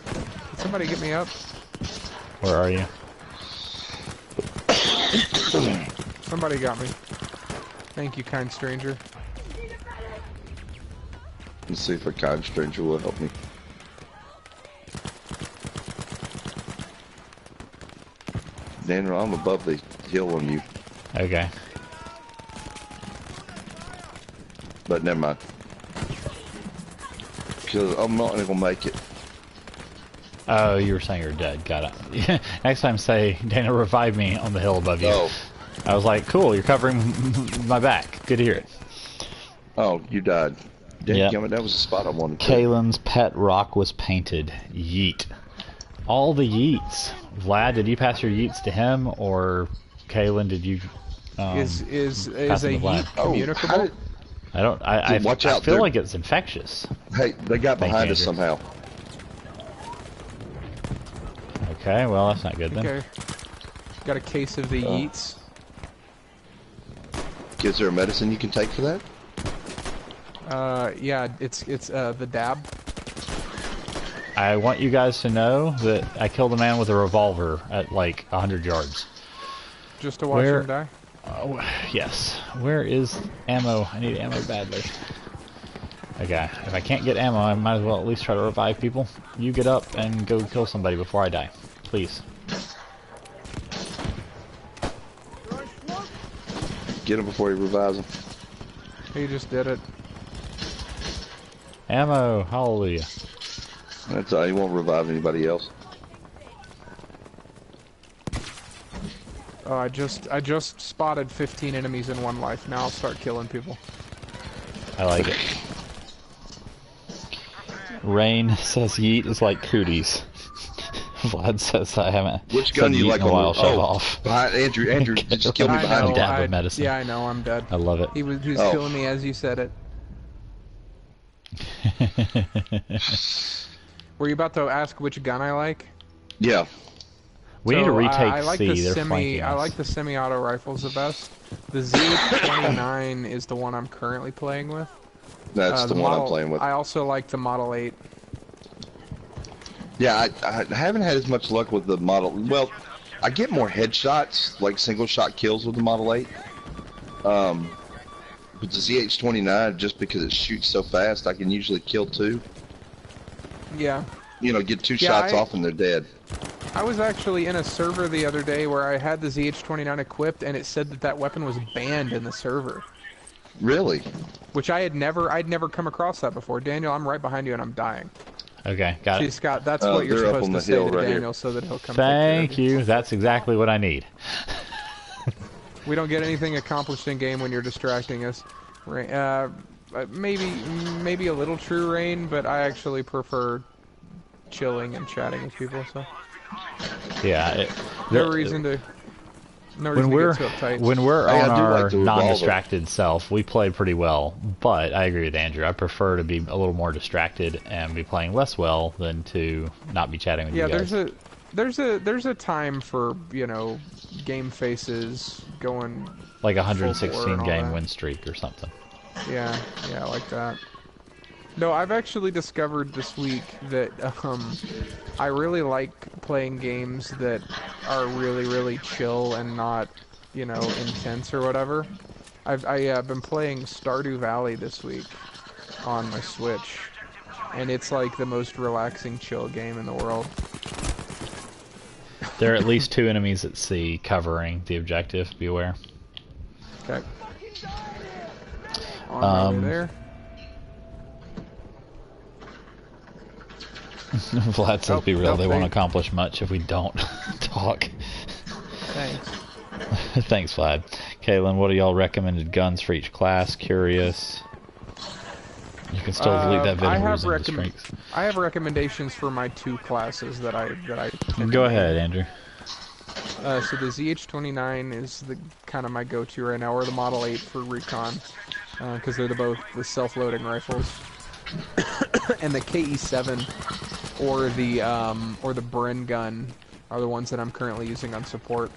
B: Can somebody get me up?
A: Where are you?
B: Somebody got me. Thank you, kind stranger.
C: Let's see if a kind stranger will help me. Daniel, I'm above the hill on you,
A: Okay.
C: but never mind. Because I'm not gonna make it.
A: Oh, you were saying you're dead. Got it. Next time say, Dana, revive me on the hill above you.
C: Oh.
A: I was like, cool, you're covering my back. Good to hear it.
C: Oh, you died.
A: Yep.
C: Damn it, that was the spot I wanted to.
A: Kalen's pet rock was painted. Yeet. All the yeets. Vlad, did you pass your yeets to him, or Kalen, did you?
B: Is
A: pass
B: a
A: them to Vlad?
B: yeet communicable?
A: I don't. I
C: Dude, watch
A: I
C: out,
A: feel
C: they're-
A: like it's infectious.
C: Hey, they got
A: Thank
C: behind
A: you,
C: us
A: Andrew.
C: somehow.
A: Okay, well that's not good then.
B: Okay. Got a case of the yeets.
C: Is there a medicine you can take for that?
B: Yeah, it's the dab.
A: I want you guys to know that I killed a man with a revolver at like 100 yards.
B: Just to watch
A: Where-
B: him die.
A: Oh, yes. Where is ammo? I need ammo badly. Okay, if I can't get ammo, I might as well at least try to revive people. You get up and go kill somebody before I die. Please.
C: Get him before he revives him.
B: He just did it.
A: Ammo! Hallelujah.
C: That's all. He won't revive anybody else.
B: Oh, I just spotted 15 enemies in one life. Now I'll start killing people.
A: I like it. Rain says yeet is like cooties. Vlad says I haven't
C: Which
A: said
C: gun do you
A: yeet
C: like
A: in a while.
C: on?
A: Shove off.
C: Behind Andrew, just kill me
B: I
C: behind
B: know.
C: you.
A: dab of medicine.
B: Yeah, I know. I'm dead.
A: I love it.
B: He was
C: Oh.
B: killing me as you said it. Were you about to ask which gun I like?
C: Yeah.
A: We need to
B: So,
A: retake
B: I like
A: C.
B: the
A: They're flanking
B: I
A: us.
B: like the semi-auto rifles the best. The ZH-29 is the one I'm currently playing with.
C: That's the one
B: model,
C: I'm playing with.
B: I also like the Model 8.
C: Yeah, I haven't had as much luck with the Model. Well, I get more headshots, like single shot kills with the Model 8. With the ZH-29, just because it shoots so fast, I can usually kill two.
B: Yeah.
C: You know, get two
B: Yeah,
C: shots off and they're dead.
B: I was actually in a server the other day where I had the ZH-29 equipped, and it said that that weapon was banned in the server.
C: Really?
B: Which I'd never come across that before. Daniel, I'm right behind you, and I'm dying.
A: Okay, got
B: See,
A: it.
B: Scott, that's what you're
C: they're up
B: supposed
C: on
B: to
C: the
B: say
C: hill
B: to
C: right here.
B: Daniel so that he'll come take care of
A: Thank you. That's exactly what I need.
B: We don't get anything accomplished in game when you're distracting us. Maybe a little true, Rain, but I actually prefer chilling and chatting with people. So
A: Yeah.
B: no reason to
A: When we're
B: get too uptight.
A: when we're
C: Hey,
A: on
C: I do like
A: our
C: the revolver.
A: non-distracted self, we play pretty well. But I agree with Andrew. I prefer to be a little more distracted and be playing less well than to not be chatting with
B: Yeah,
A: you guys.
B: there's a time for, you know, game faces going.
A: Like a
B: full bore
A: 116
B: and all
A: game
B: that.
A: win streak or something.
B: Yeah, like that. No, I've actually discovered this week that I really like playing games that are really, really chill and not, you know, intense or whatever. I've been playing Stardew Valley this week on my Switch, and it's like the most relaxing, chill game in the world.
A: There are at least 2 enemies at sea covering the objective. Be aware.
B: Okay. On my way there.
A: Vlad says,
B: Nope,
A: be real,
B: nope,
A: they won't
B: they-
A: accomplish much if we don't talk.
B: Thanks.
A: Thanks, Vlad. Kaylin, what are y'all recommended guns for each class? Curious. You can still delete that video
B: I
A: and
B: have
A: resume the strengths.
B: I have recommendations for my 2 classes that I tend
A: Go
B: to
A: ahead, Andrew.
B: So the ZH-29 is the kind of my go-to right now, or the Model 8 for recon, because they're both the self-loading rifles. And the KE-7 or the Bren gun are the ones that I'm currently using on support.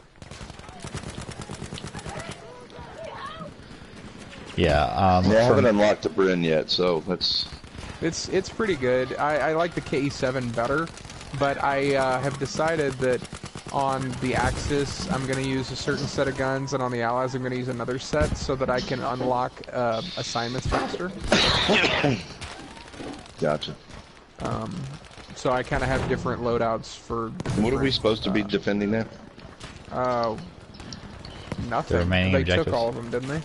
A: Yeah,
C: Yeah, I
A: for-
C: haven't unlocked the Bren yet, so that's...
B: It's pretty good. I like the KE-7 better, but I have decided that on the Axis I'm going to use a certain set of guns, and on the Allies I'm going to use another set so that I can unlock assignments faster.
C: Gotcha.
B: So I kind of have different loadouts for.
C: What are we supposed to be defending now?
B: Nothing.
A: The remaining
B: they
A: objectives?
B: took all of them, didn't they?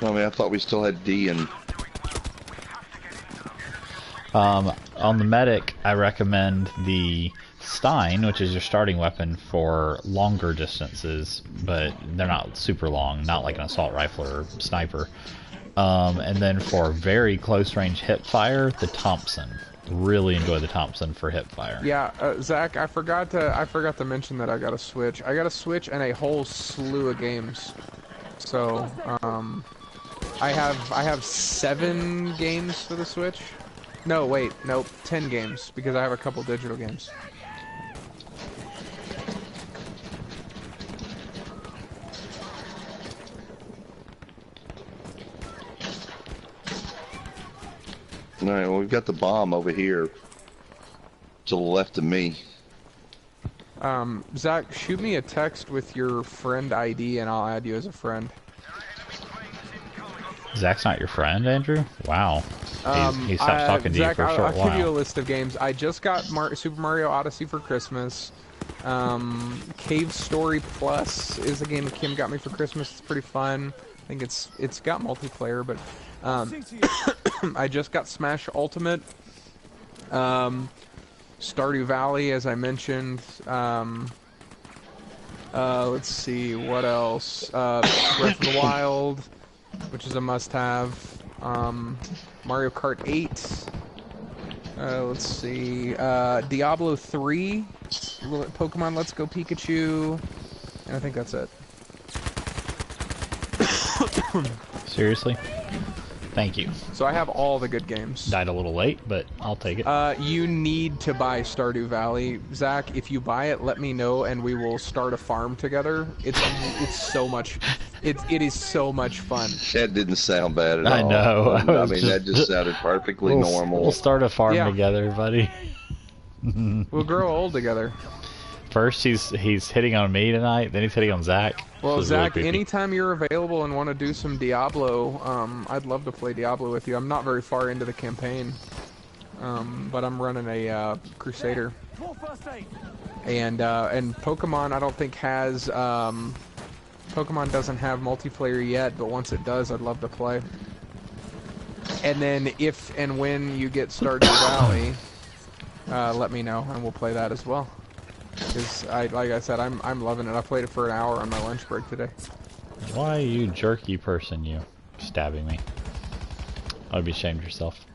C: I mean, I thought we still had D and...
A: On the medic, I recommend the Stein, which is your starting weapon for longer distances, but they're not super long, not like an assault rifle or sniper. And then for very close range hip fire, the Thompson. Really enjoy the Thompson for hip fire.
B: Yeah, Zach, I forgot to mention that I got a Switch. I got a Switch and a whole slew of games. So, I have 7 games for the Switch. No, wait, nope, 10 games because I have a couple digital games.
C: All right, well, we've got the bomb over here to the left of me.
B: Zach, shoot me a text with your friend ID and I'll add you as a friend.
A: Zach's not your friend, Andrew? Wow. He stopped talking to
B: Zach,
A: you for a short while.
B: I'll give you a list of games. I just got Super Mario Odyssey for Christmas. Cave Story Plus is a game that Kim got me for Christmas. It's pretty fun. I think it's got multiplayer, but I just got Smash Ultimate. Stardew Valley, as I mentioned. Let's see, what else? Breath of the Wild, which is a must-have. Mario Kart 8. Let's see. Diablo 3. Pokemon Let's Go Pikachu. And I think that's it.
A: Seriously? Thank you.
B: So I have all the good games.
A: Died a little late, but I'll take it.
B: You need to buy Stardew Valley. Zach, if you buy it, let me know and we will start a farm together. It's so much... It is so much fun.
C: That didn't sound bad at all.
A: I know.
C: I mean, that just sounded perfectly normal.
A: We'll start a farm together, buddy.
B: We'll grow old together.
A: First, he's hitting on me tonight, then he's hitting on Zach.
B: Well, Zach, anytime you're available and want to do some Diablo, I'd love to play Diablo with you. I'm not very far into the campaign, but I'm running a Crusader. And Pokemon, I don't think has... Pokemon doesn't have multiplayer yet, but once it does, I'd love to play. And then if and when you get Stardew Valley, let me know and we'll play that as well. Because like I said, I'm loving it. I played it for an hour on my lunch break today.
A: Why, you jerky person, you stabbing me? I'd be ashamed of yourself.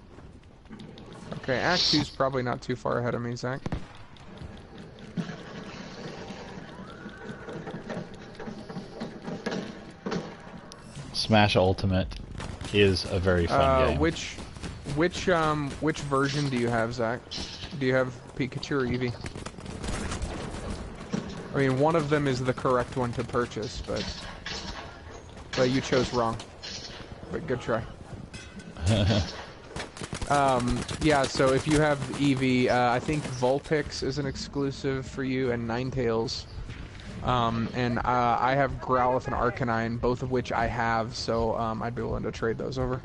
B: Okay, Act 2's probably not too far ahead of me, Zach.
A: Smash Ultimate is a very fun game.
B: Which version do you have, Zach? Do you have Pikachu or Eevee? I mean, one of them is the correct one to purchase, but you chose wrong. But good try. Yeah, so if you have Eevee, I think Vulpix is an exclusive for you, and Ninetales. And I have Growlithe and Arcanine, both of which I have, so I'd be willing to trade those over.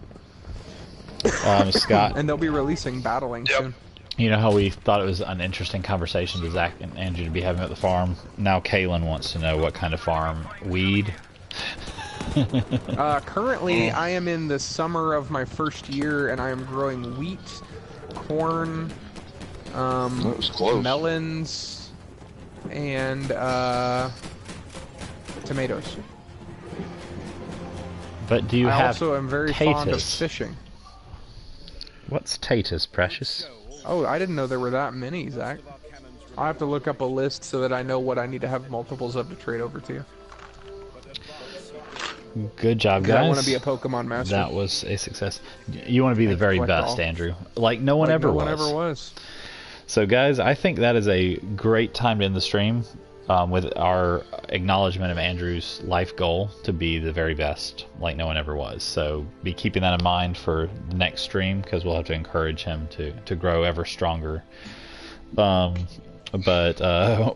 A: Scott.
B: And they'll be releasing Battling soon.
A: You know how we thought it was an interesting conversation to Zach and Andrew to be having at the farm? Now Kaylin wants to know what kind of farm. Weed?
B: Currently, I am in the summer of my first year, and I am growing wheat, corn, melons, and tomatoes.
A: But do you have
B: I also am very fond of
A: Tatus?
B: fishing.
A: What's Tatus, precious?
B: Oh, I didn't know there were that many, Zach. I'll have to look up a list so that I know what I need to have multiples of to trade over to you.
A: Good job, guys.
B: I want to be a Pokemon master.
A: That was a success. You want to be the very best, Andrew. Like no one ever was. So, guys, I think that is a great time to end the stream with our acknowledgement of Andrew's life goal to be the very best, like no one ever was. So, be keeping that in mind for the next stream because we'll have to encourage him to grow ever stronger. But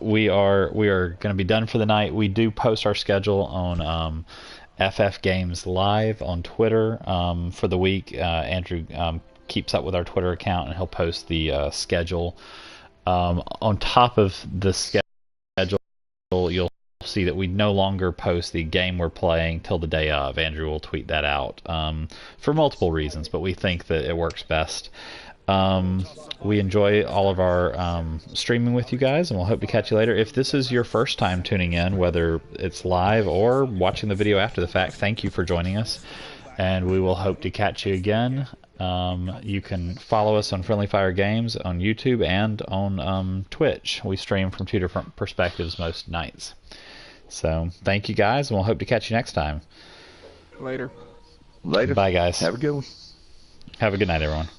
A: we are going to be done for the night. We do post our schedule on FF Games Live on Twitter for the week. Andrew keeps up with our Twitter account and he'll post the schedule. On top of the schedule, you'll see that we no longer post the game we're playing till the day of. Andrew will tweet that out for multiple reasons, but we think that it works best. We enjoy all of our streaming with you guys, and we'll hope to catch you later. If this is your first time tuning in, whether it's live or watching the video after the fact, thank you for joining us, and we will hope to catch you again. You can follow us on Friendly Fire Games on YouTube and on Twitch. We stream from 2 different perspectives most nights. So thank you guys, and we'll hope to catch you next time.
B: Later.
C: Later.
A: Bye, guys.
C: Have a good one.
A: Have a good night, everyone.